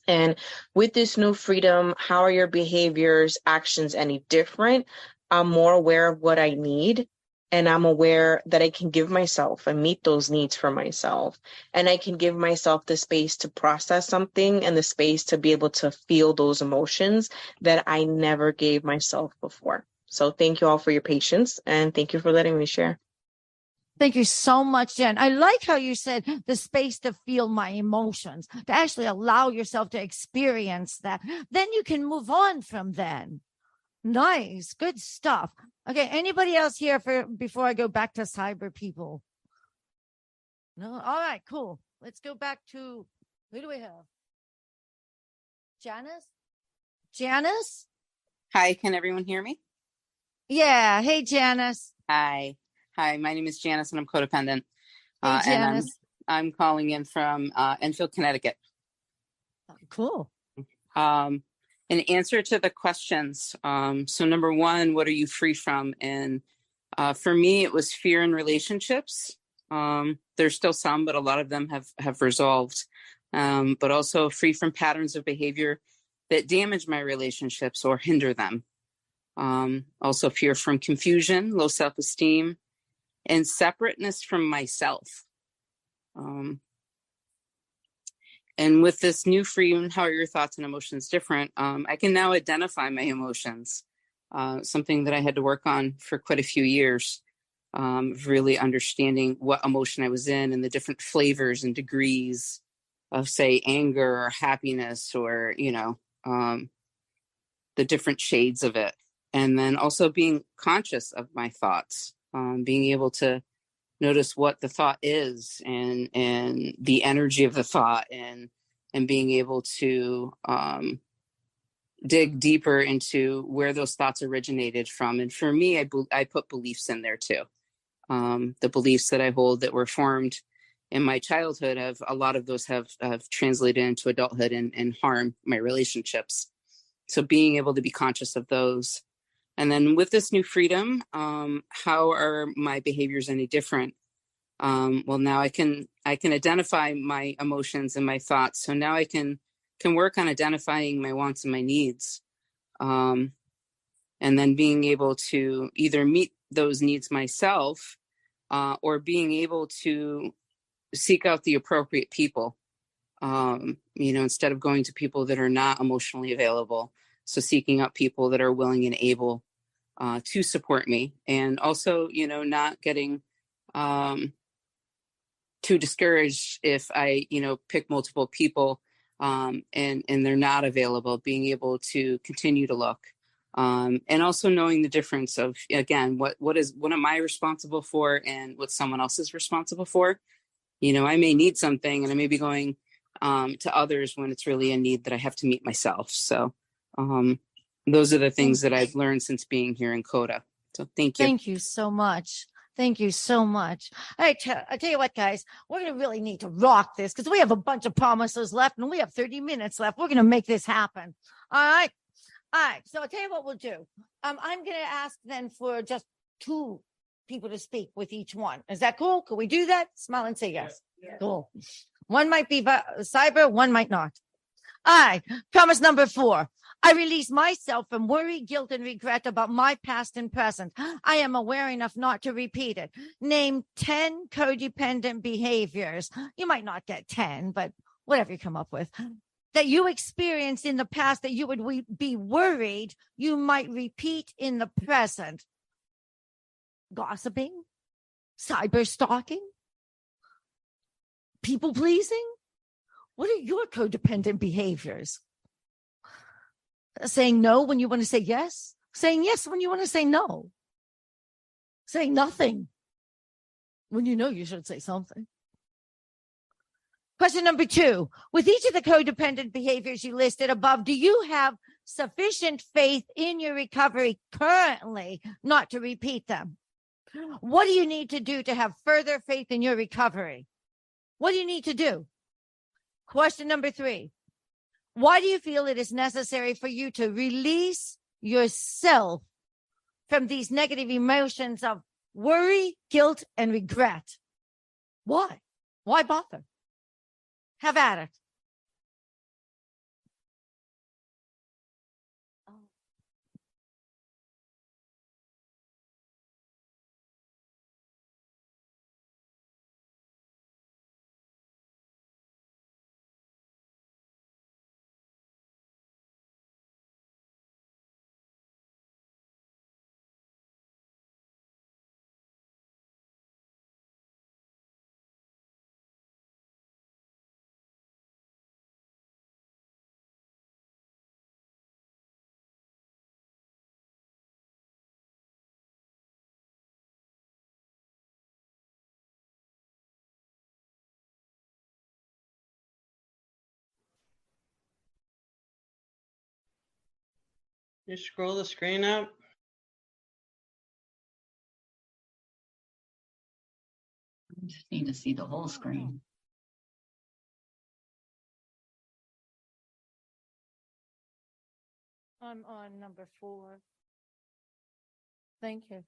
And with this new freedom, how are your behaviors, actions any different? I'm more aware of what I need. And I'm aware that I can give myself and meet those needs for myself. And I can give myself the space to process something and the space to be able to feel those emotions that I never gave myself before. So thank you all for your patience and thank you for letting me share. Thank you so much, Jen. I like how you said the space to feel my emotions, to actually allow yourself to experience that. Then you can move on from then. Nice. Good stuff. Okay. Anybody else here before I go back to cyber people? No. All right, cool. Let's go back to, who do we have? Janice? Janice? Hi, can everyone hear me? Yeah. Hey, Janice. Hi. Hi, my name is Janice and I'm codependent. Hey, And Janice. I'm calling in from Enfield, Connecticut. Cool. In answer to the questions, so number one, what are you free from? And for me, it was fear in relationships. There's still some, but a lot of them have resolved. But also free from patterns of behavior that damage my relationships or hinder them. Also fear from confusion, low self-esteem, and separateness from myself. And with this new freedom, how are your thoughts and emotions different? I can now identify my emotions, something that I had to work on for quite a few years, really understanding what emotion I was in and the different flavors and degrees of, say, anger or happiness or, the different shades of it. And then also being conscious of my thoughts, being able to notice what the thought is and the energy of the thought and being able to dig deeper into where those thoughts originated from. And for me, I put beliefs in there too. The beliefs that I hold that were formed in my childhood, a lot of those have translated into adulthood and harm my relationships. So being able to be conscious of those. And then with this new freedom, how are my behaviors any different? Well, now I can identify my emotions and my thoughts. So now I can work on identifying my wants and my needs. And then being able to either meet those needs myself or being able to seek out the appropriate people, instead of going to people that are not emotionally available. So seeking out people that are willing and able to support me, and also, not getting too discouraged if I, pick multiple people and they're not available, being able to continue to look. And also knowing the difference of, again, what am I responsible for and what someone else is responsible for. I may need something and I may be going to others when it's really a need that I have to meet myself. So those are the things that I've learned since being here in CoDA. So thank you. Thank you so much. Thank you so much. I tell you what, guys, we're going to really need to rock this because we have a bunch of promises left and we have 30 minutes left. We're going to make this happen. All right. All right. So I'll tell you what we'll do. I'm going to ask then for just 2 people to speak with each one. Is that cool? Can we do that? Smile and say yes. Yeah. Cool. One might be cyber, one might not. All right. Promise number 4. I release myself from worry, guilt, and regret about my past and present. I am aware enough not to repeat it. Name 10 codependent behaviors. You might not get 10, but whatever you come up with, that you experienced in the past that you would be worried you might repeat in the present. Gossiping, cyber stalking, people pleasing. What are your codependent behaviors? Saying no when you want to say yes, saying yes when you want to say no, saying nothing when you know you should say something. Question number 2, with each of the codependent behaviors you listed above, do you have sufficient faith in your recovery currently not to repeat them? What do you need to do to have further faith in your recovery? What do you need to do? Question number 3. Why do you feel it is necessary for you to release yourself from these negative emotions of worry, guilt, and regret? Why? Why bother? Have at it. You scroll the screen up. I just need to see the whole screen. I'm on number 4. Thank you.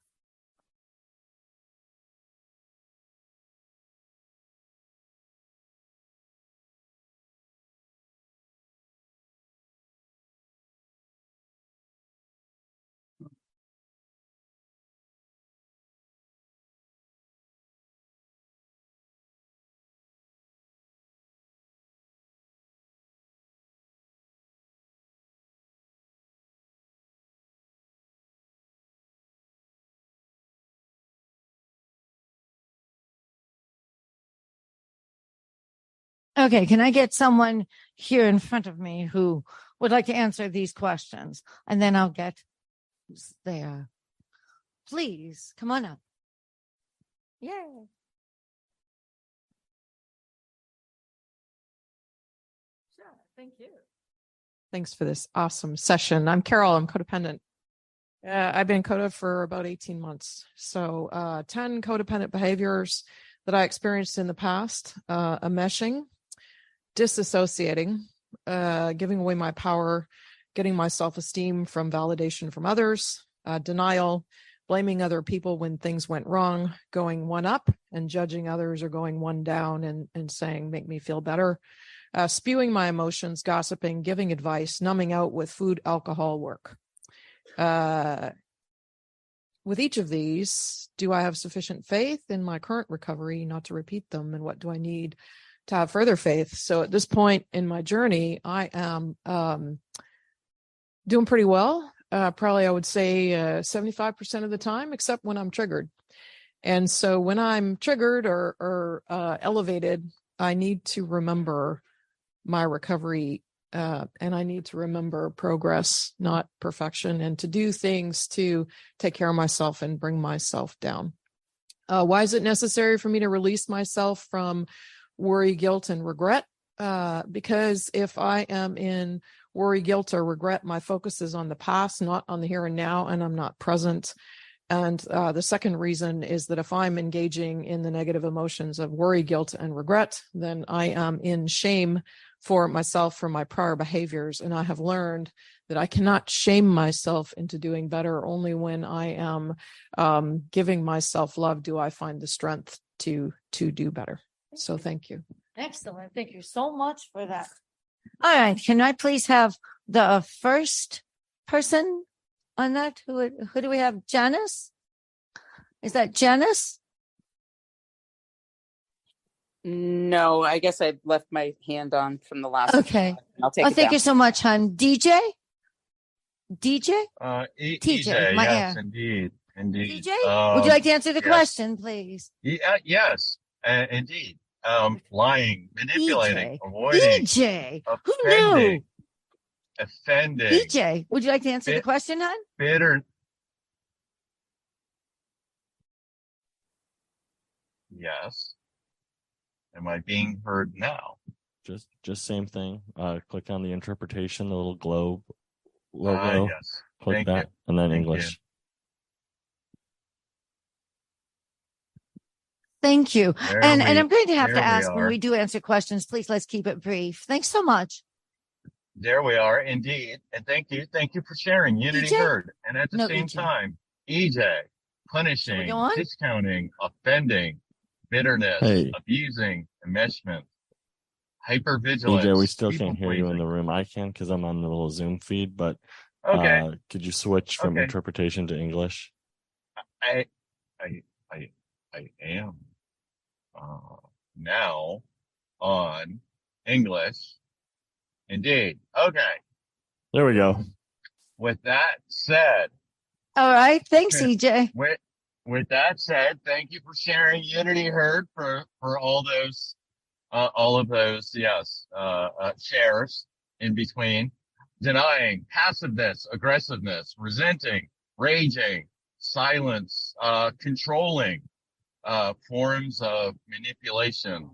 Okay, can I get someone here in front of me who would like to answer these questions? And then I'll get who's there. Please, come on up. Yay. Sure, thank you. Thanks for this awesome session. I'm Carol. I'm codependent. I've been CODA for about 18 months. So 10 codependent behaviors that I experienced in the past, enmeshing, disassociating, giving away my power, getting my self-esteem from validation from others, denial, blaming other people when things went wrong, going one up and judging others or going one down and saying, make me feel better, spewing my emotions, gossiping, giving advice, numbing out with food, alcohol, work. With each of these, do I have sufficient faith in my current recovery not to repeat them? And what do I need to have further faith? So at this point in my journey, I am doing pretty well. Probably I would say 75% of the time, except when I'm triggered. And so when I'm triggered or elevated, I need to remember my recovery and I need to remember progress, not perfection, and to do things to take care of myself and bring myself down. Why is it necessary for me to release myself from worry, guilt, and regret? Because if I am in worry, guilt, or regret, my focus is on the past, not on the here and now, and I'm not present. And the second reason is that if I'm engaging in the negative emotions of worry, guilt, and regret, then I am in shame for myself for my prior behaviors. And I have learned that I cannot shame myself into doing better. Only when I am giving myself love do I find the strength to do better. So thank you. Excellent. Thank you so much for that. All right. Can I please have the first person on that? Who do we have? Janice? Is that Janice? No, I guess I left my hand on from the last. Okay. I'll take it Thank down. you so much, hon. DJ? TJ, EJ, my yes, air. indeed. TJ, would you like to answer the yes. question, please? Yes, indeed. Lying, manipulating, EJ. avoiding, EJ. Who offending, knew? offending. EJ, would you like to answer the question, hon? Bitter. Yes. Am I being heard now? Just same thing. Click on the interpretation, the little globe logo. Yes. Click Thank that, you. and then Thank English. Thank you. There And we- I'm going to have to there we ask when are. we do answer questions, please let's keep it brief. Thanks so much. There we are, indeed. And thank you for sharing Unity EJ? Heard. And at the No, same EJ. time, EJ, punishing, go on? discounting, offending, bitterness, Hey. abusing, enmeshment, hypervigilance. EJ, we still people can't hear you in pleasing. the room. I can because I'm on the little Zoom feed, but Okay. could you switch from Okay. interpretation to English? I am now on English. Indeed. Okay. There we go. With that said, All right. Thanks, EJ. with that said, thank you for sharing Unity Heard for all of those, yes, shares in between. Denying, passiveness, aggressiveness, resenting, raging, silence, controlling, forms of manipulation,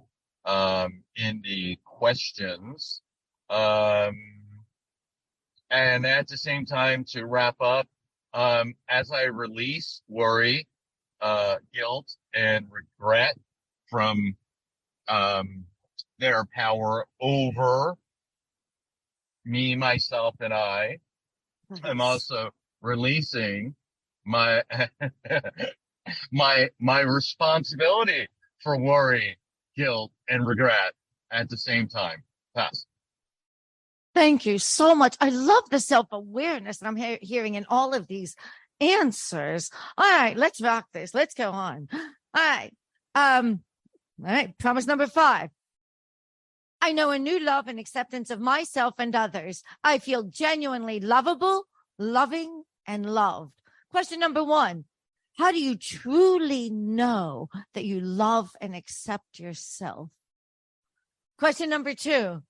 in the questions, And at the same time, to wrap up, as I release worry, guilt, and regret from their power over me, myself, and I'm also releasing my my responsibility for worry, guilt, and regret at the same time. Pass. Thank you so much. I love the self-awareness that I'm hearing in all of these answers. All right, let's rock this. Let's go on. All right. All right. Promise number 5. I know a new love and acceptance of myself and others. I feel genuinely lovable, loving, and loved. Question number 1. How do you truly know that you love and accept yourself? Question number 2.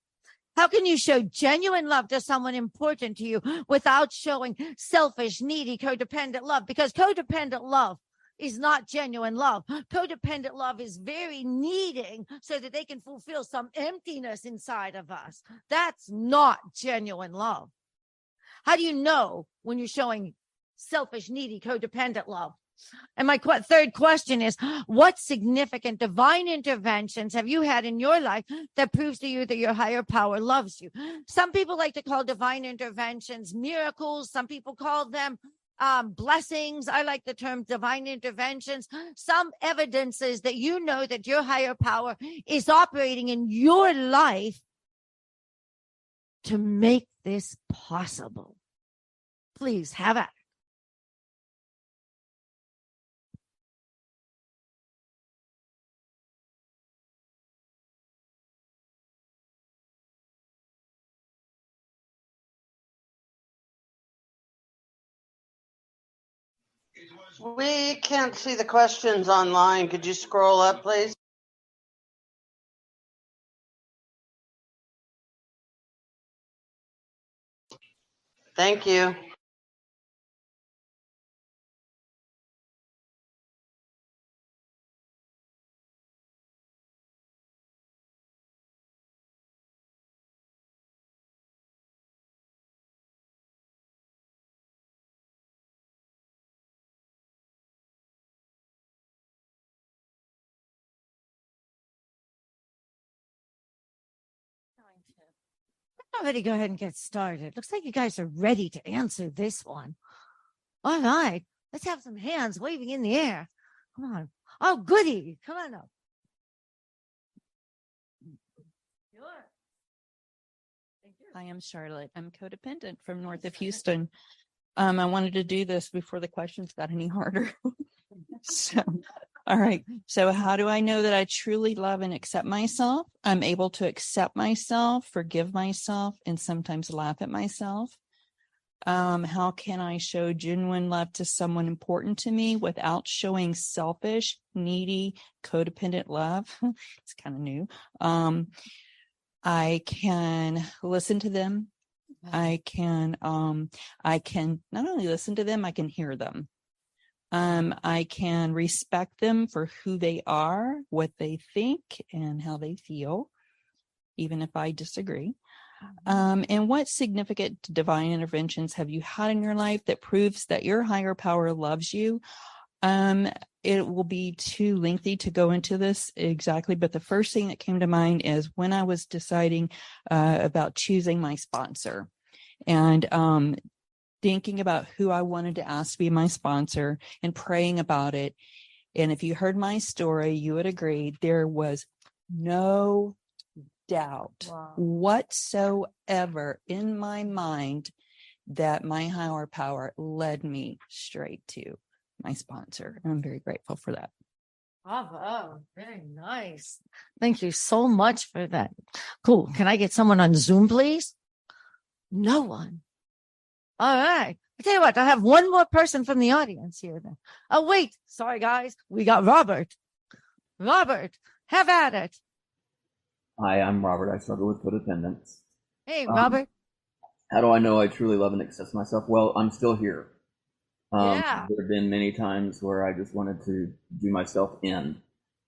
How can you show genuine love to someone important to you without showing selfish, needy, codependent love? Because codependent love is not genuine love. Codependent love is very needing so that they can fulfill some emptiness inside of us. That's not genuine love. How do you know when you're showing selfish, needy, codependent love? And my third question is, what significant divine interventions have you had in your life that proves to you that your higher power loves you? Some people like to call divine interventions miracles. Some people call them blessings. I like the term divine interventions. Some evidences that you know that your higher power is operating in your life to make this possible. Please have at it. We can't see the questions online. Could you scroll up, please? Thank you. I'm ready to go ahead and get started. Looks like you guys are ready to answer this one. All right. Let's have some hands waving in the air. Come on. Oh, goody. Come on up. Hi, I'm Charlotte. I'm codependent from north of Houston. I wanted to do this before the questions got any harder. All right. So how do I know that I truly love and accept myself? I'm able to accept myself, forgive myself, and sometimes laugh at myself. How can I show genuine love to someone important to me without showing selfish, needy, codependent love? It's kind of new. I can listen to them. I can not only listen to them, I can hear them. I can respect them for who they are, what they think, and how they feel, even if I disagree. And what significant divine interventions have you had in your life that proves that your higher power loves you? It will be too lengthy to go into this exactly, but the first thing that came to mind is when I was deciding about choosing my sponsor and thinking about who I wanted to ask to be my sponsor and praying about it. And if you heard my story, you would agree there was no doubt whatsoever in my mind that my higher power led me straight to my sponsor. And I'm very grateful for that. Bravo. Very nice. Thank you so much for that. Cool. Can I get someone on Zoom, please? No one. All right. I tell you what, I have one more person from the audience here then. Oh, wait. Sorry, guys. We got Robert. Robert, have at it. Hi, I'm Robert. I struggle with codependence. Hey, Robert. How do I know I truly love and accept myself? Well, I'm still here. Yeah. There have been many times where I just wanted to do myself in,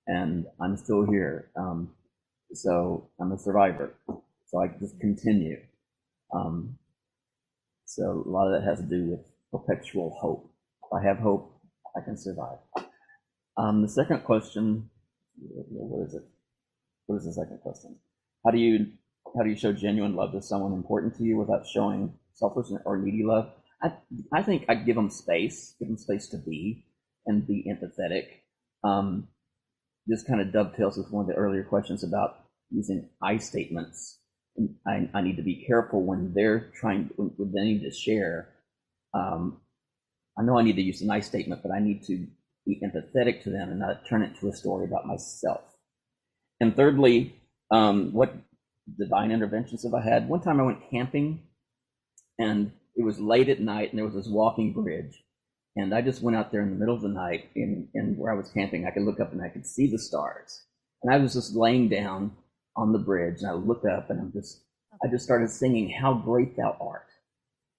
and I'm still here. So I'm a survivor. So I just continue. So a lot of that has to do with perpetual hope. If I have hope, I can survive. The second question, what is it? What is the second question? How do you show genuine love to someone important to you without showing selfish or needy love? I think I give them space to be and be empathetic. This kind of dovetails with one of the earlier questions about using I statements. I need to be careful when they're when they need to share. I know I need to use an I statement, but I need to be empathetic to them and not turn it to a story about myself. And thirdly, what divine interventions have I had? One time I went camping, and it was late at night, and there was this walking bridge. And I just went out there in the middle of the night, and where I was camping, I could look up and I could see the stars. And I was just laying down on the bridge, and I looked up, and I just started singing, "How Great Thou Art."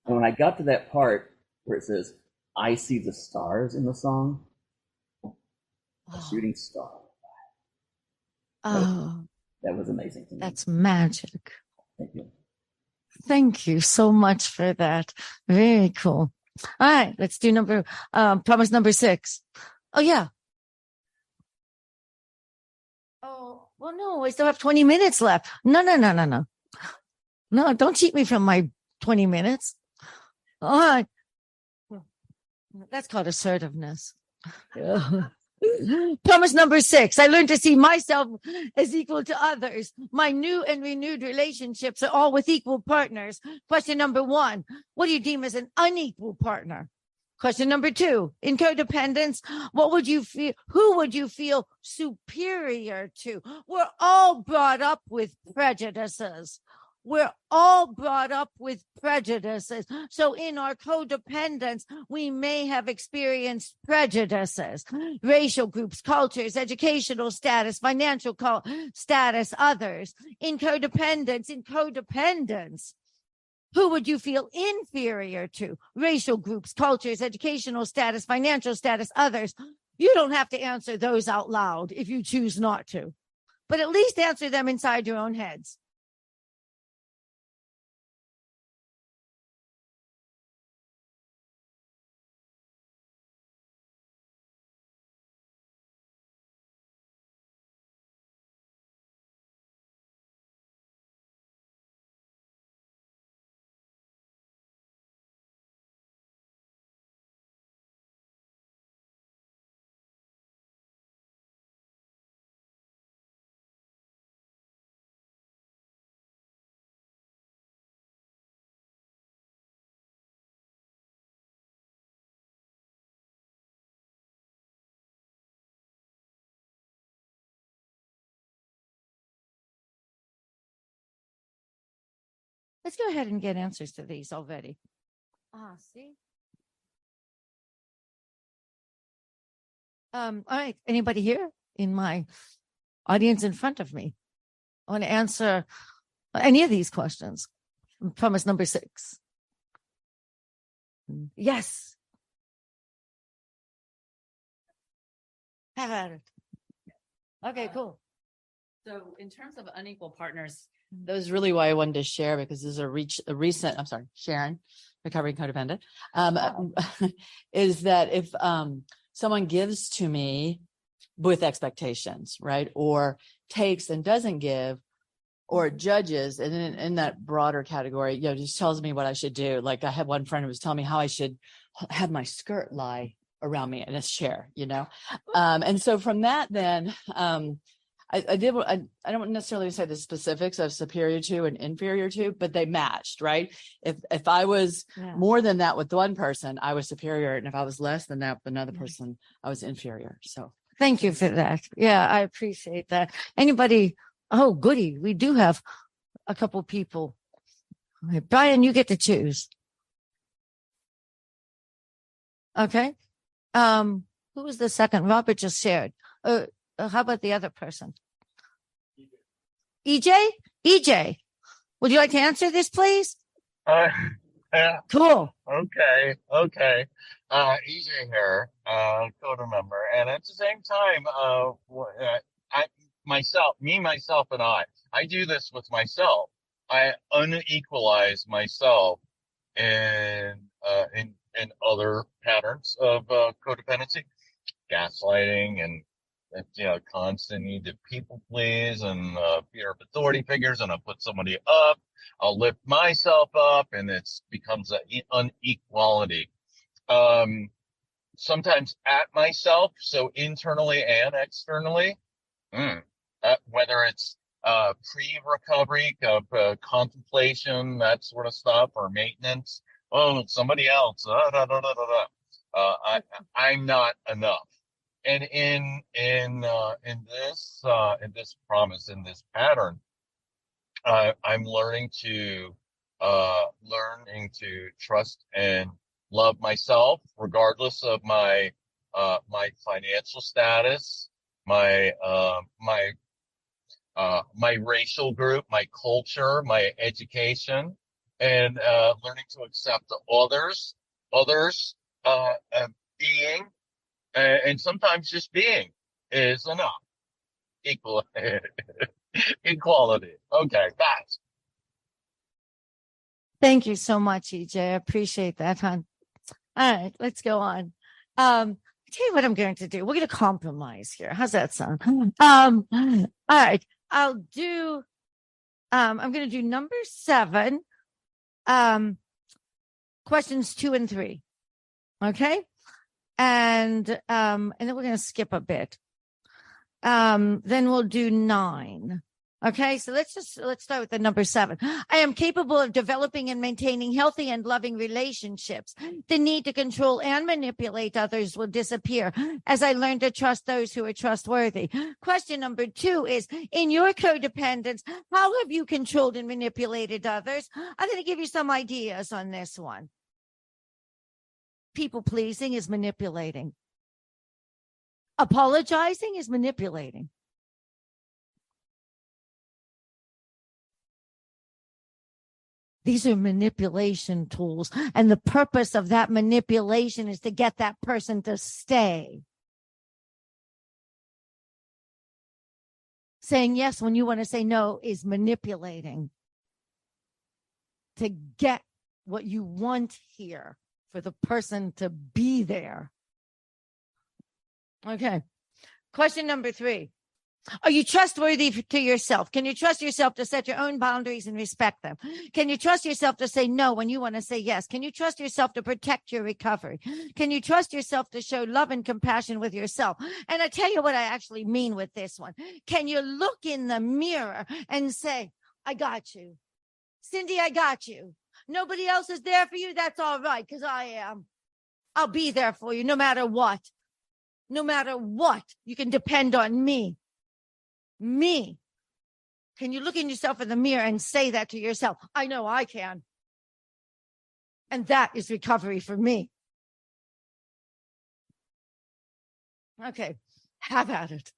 And when I got to that part where it says, "I see the stars" in the song, a shooting star. Oh, that was amazing to me. That's magic. Thank you. Thank you so much for that. Very cool. All right, let's do promise number 6. Oh, yeah. Oh, well, no, I still have 20 minutes left. No. No, don't cheat me from my 20 minutes. All right. That's called assertiveness. Promise number 6. I learned to see myself as equal to others. My new and renewed relationships are all with equal partners. Question number 1. What do you deem as an unequal partner? Question number 2. In codependence, what would you feel? Who would you feel superior to? We're all brought up with prejudices. We're all brought up with prejudices. So in our codependence, we may have experienced prejudices, racial groups, cultures, educational status, financial status, others. In codependence, who would you feel inferior to? Racial groups, cultures, educational status, financial status, others. You don't have to answer those out loud if you choose not to, but at least answer them inside your own heads. Let's go ahead and get answers to these already. See? All right. Anybody here in my audience in front of me want to answer any of these questions? Promise number 6. Yes. Have at it. Okay, cool. So in terms of unequal partners, that was really why I wanted to share, because this is a recent, I'm sorry, Sharon, recovering codependent, is that if someone gives to me with expectations, right, or takes and doesn't give, or judges, and in that broader category, just tells me what I should do. Like I had one friend who was telling me how I should have my skirt lie around me in a chair, and so from that, then I don't necessarily say the specifics of superior to and inferior to, but they matched, right? If I was more than that with one person, I was superior. And if I was less than that with another person, I was inferior. So thank you for that. Yeah, I appreciate that. Anybody? Oh, goody. We do have a couple people. Okay, Brian, you get to choose. Okay. Who was the second? Robert just shared. How about the other person? EJ, would you like to answer this, please? Yeah. Cool. Okay. EJ here, Coda member, and at the same time, myself, and I do this with myself. I unequalize myself and other patterns of codependency, gaslighting, and constant need to people please, and fear of authority figures, and I'll put somebody up, I'll lift myself up, and it becomes an inequality. Sometimes at myself, so internally and externally, whether it's pre-recovery, contemplation, that sort of stuff, or maintenance. Oh, somebody else. I'm not enough. And in this promise, in this pattern, I'm learning to trust and love myself, regardless of my financial status, my racial group, my culture, my education, and learning to accept others being, and sometimes just being is enough. Equality. Okay, that's. Thank you so much, EJ. I appreciate that, hon. All right, let's go on. I'll tell you what I'm going to do. We're going to compromise here. How's that sound? All right, I'm going to do number 7, questions 2 and 3. Okay. And then we're going to skip a bit. Then we'll do 9. Okay, so let's start with the number 7. I am capable of developing and maintaining healthy and loving relationships. The need to control and manipulate others will disappear as I learn to trust those who are trustworthy. Question number 2 is, in your codependence, how have you controlled and manipulated others? I'm going to give you some ideas on this one. People pleasing is manipulating. Apologizing is manipulating. These are manipulation tools, and the purpose of that manipulation is to get that person to stay. Saying yes when you want to say no is manipulating. To get what you want here, for the person to be there. Okay. Question number 3. Are you trustworthy to yourself? Can you trust yourself to set your own boundaries and respect them? Can you trust yourself to say no when you want to say yes? Can you trust yourself to protect your recovery? Can you trust yourself to show love and compassion with yourself? And I tell you what I actually mean with this one. Can you look in the mirror and say, I got you. Cindy, I got you. Nobody else is there for you. That's all right, because I am. I'll be there for you no matter what. No matter what, you can depend on me. Me. Can you look in yourself in the mirror and say that to yourself? I know I can. And that is recovery for me. Okay, have at it.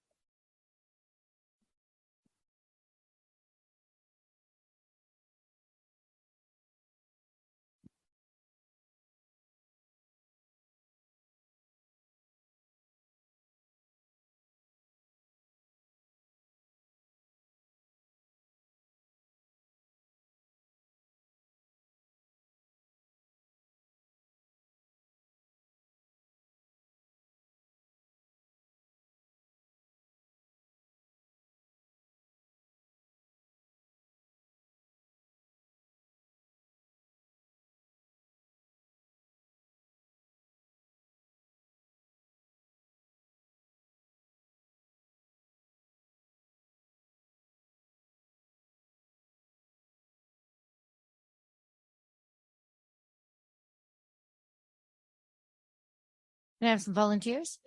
Can I have some volunteers?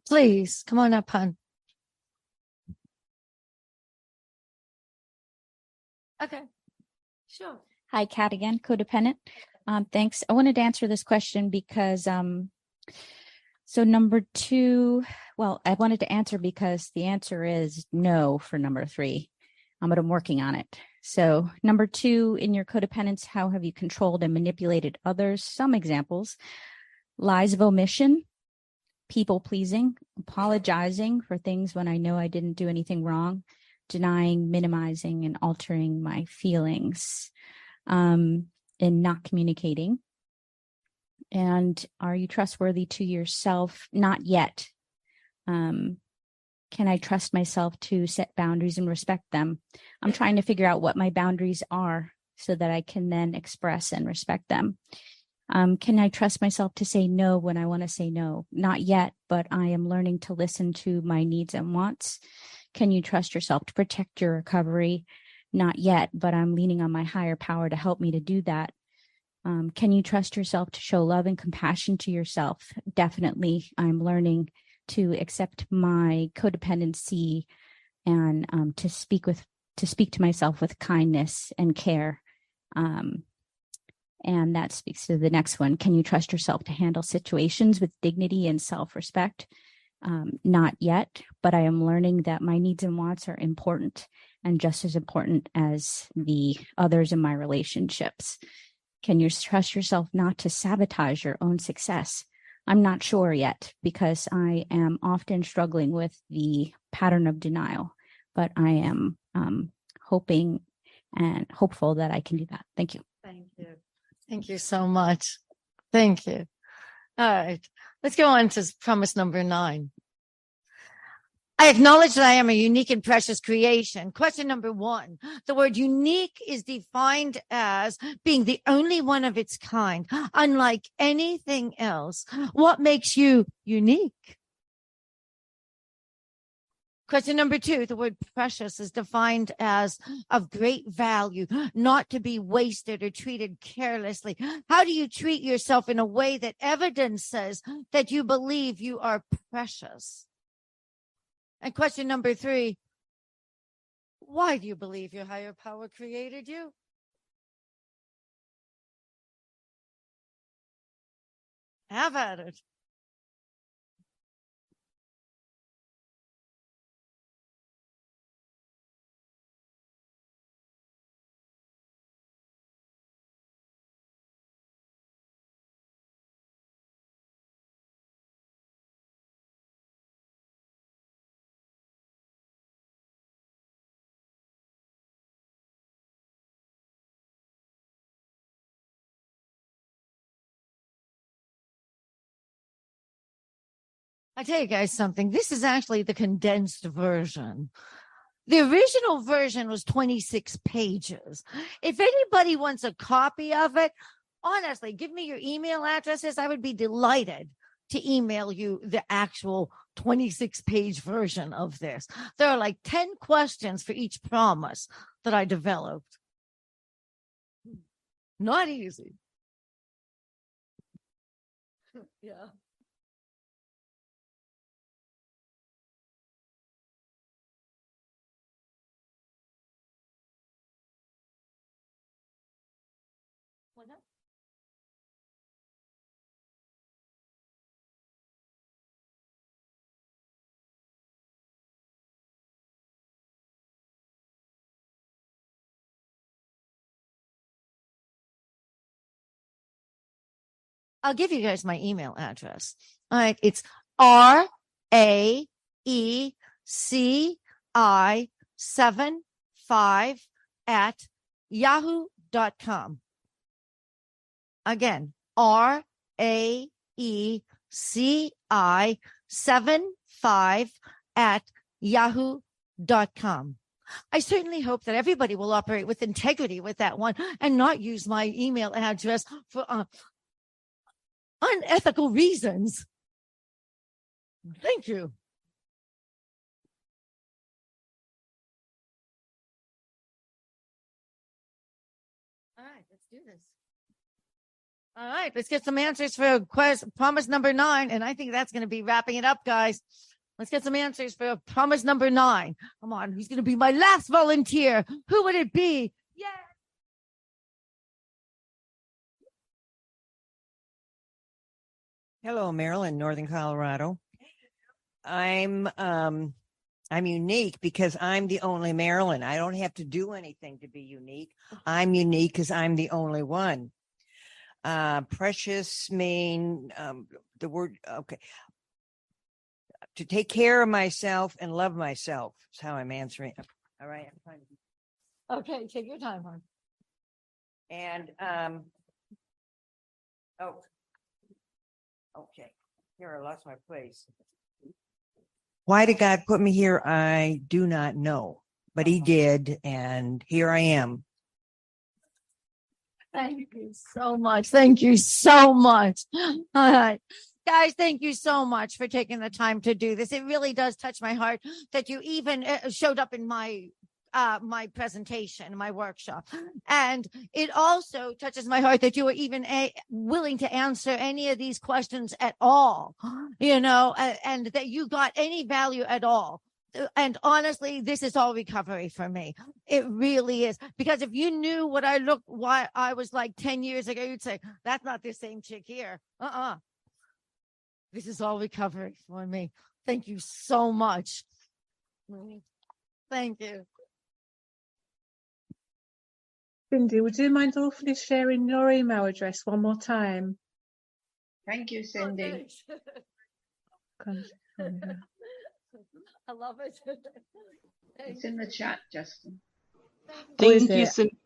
Please, come on up, hon. Okay, sure. Hi, Kat again, codependent. Thanks. I wanted to answer this question because, so number 2, well, I wanted to answer because the answer is no for number 3, but I'm working on it. So number 2, in your codependence, how have you controlled and manipulated others? Some examples: lies of omission, people pleasing, apologizing for things when I know I didn't do anything wrong, denying, minimizing, and altering my feelings. in not communicating? And are you trustworthy to yourself? Not yet. Can I trust myself to set boundaries and respect them? I'm trying to figure out what my boundaries are so that I can then express and respect them. Can I trust myself to say no when I want to say no? Not yet, but I am learning to listen to my needs and wants. Can you trust yourself to protect your recovery? Not yet, but I'm leaning on my higher power to help me to do that. Can you trust yourself to show love and compassion to yourself? Definitely. I'm learning to accept my codependency and to speak to myself with kindness and care. And that speaks to the next one. Can you trust yourself to handle situations with dignity and self-respect? Not yet, but I am learning that my needs and wants are important and just as important as the others in my relationships. Can you trust yourself not to sabotage your own success? I'm not sure yet because I am often struggling with the pattern of denial, but I am hoping and hopeful that I can do that. Thank you. Thank you. Thank you so much. Thank you. All right. Let's go on to promise number 9. I acknowledge that I am a unique and precious creation. Question number 1. The word unique is defined as being the only one of its kind, unlike anything else. What makes you unique? Question number 2, the word precious is defined as of great value, not to be wasted or treated carelessly. How do you treat yourself in a way that evidences that you believe you are precious? And question number 3, why do you believe your higher power created you? Have at it. I tell you guys something. This is actually the condensed version. The original version was 26 pages. If anybody wants a copy of it, honestly, give me your email addresses. I would be delighted to email you the actual 26-page version of this. There are like 10 questions for each promise that I developed. Not easy. Yeah. What up? I'll give you guys my email address. All right. It's RAECI75@yahoo.com. Again, RAECI75@yahoo.com. I certainly hope that everybody will operate with integrity with that one and not use my email address for unethical reasons. Thank you. All right, let's do this. All right, let's get some answers for promise number 9. And I think that's going to be wrapping it up, guys. Let's get some answers for promise number 9. Come on, who's going to be my last volunteer? Who would it be? Yeah. Hello, Maryland, Northern Colorado. I'm unique because I'm the only Maryland. I don't have to do anything to be unique. I'm unique because I'm the only one. Precious mean the word okay. To take care of myself and love myself is how I'm answering. All right. Okay, take your time, hon. And oh, okay. Here, I lost my place. Why did God put me here? I do not know, but He did, and here I am. Thank you so much. Thank you so much. All right. Guys, thank you so much for taking the time to do this. It really does touch my heart that you even showed up in my presentation, my workshop. And it also touches my heart that you were even willing to answer any of these questions at all, and that you got any value at all. And honestly, this is all recovery for me. It really is. Because if you knew why I was like 10 years ago, you'd say, that's not the same chick here. This is all recovery for me. Thank you so much. Thank you. Cindy, would you mind awfully sharing your email address one more time? Thank you, Cindy. I love it. It's in the chat, Justin. Thank you, Cindy.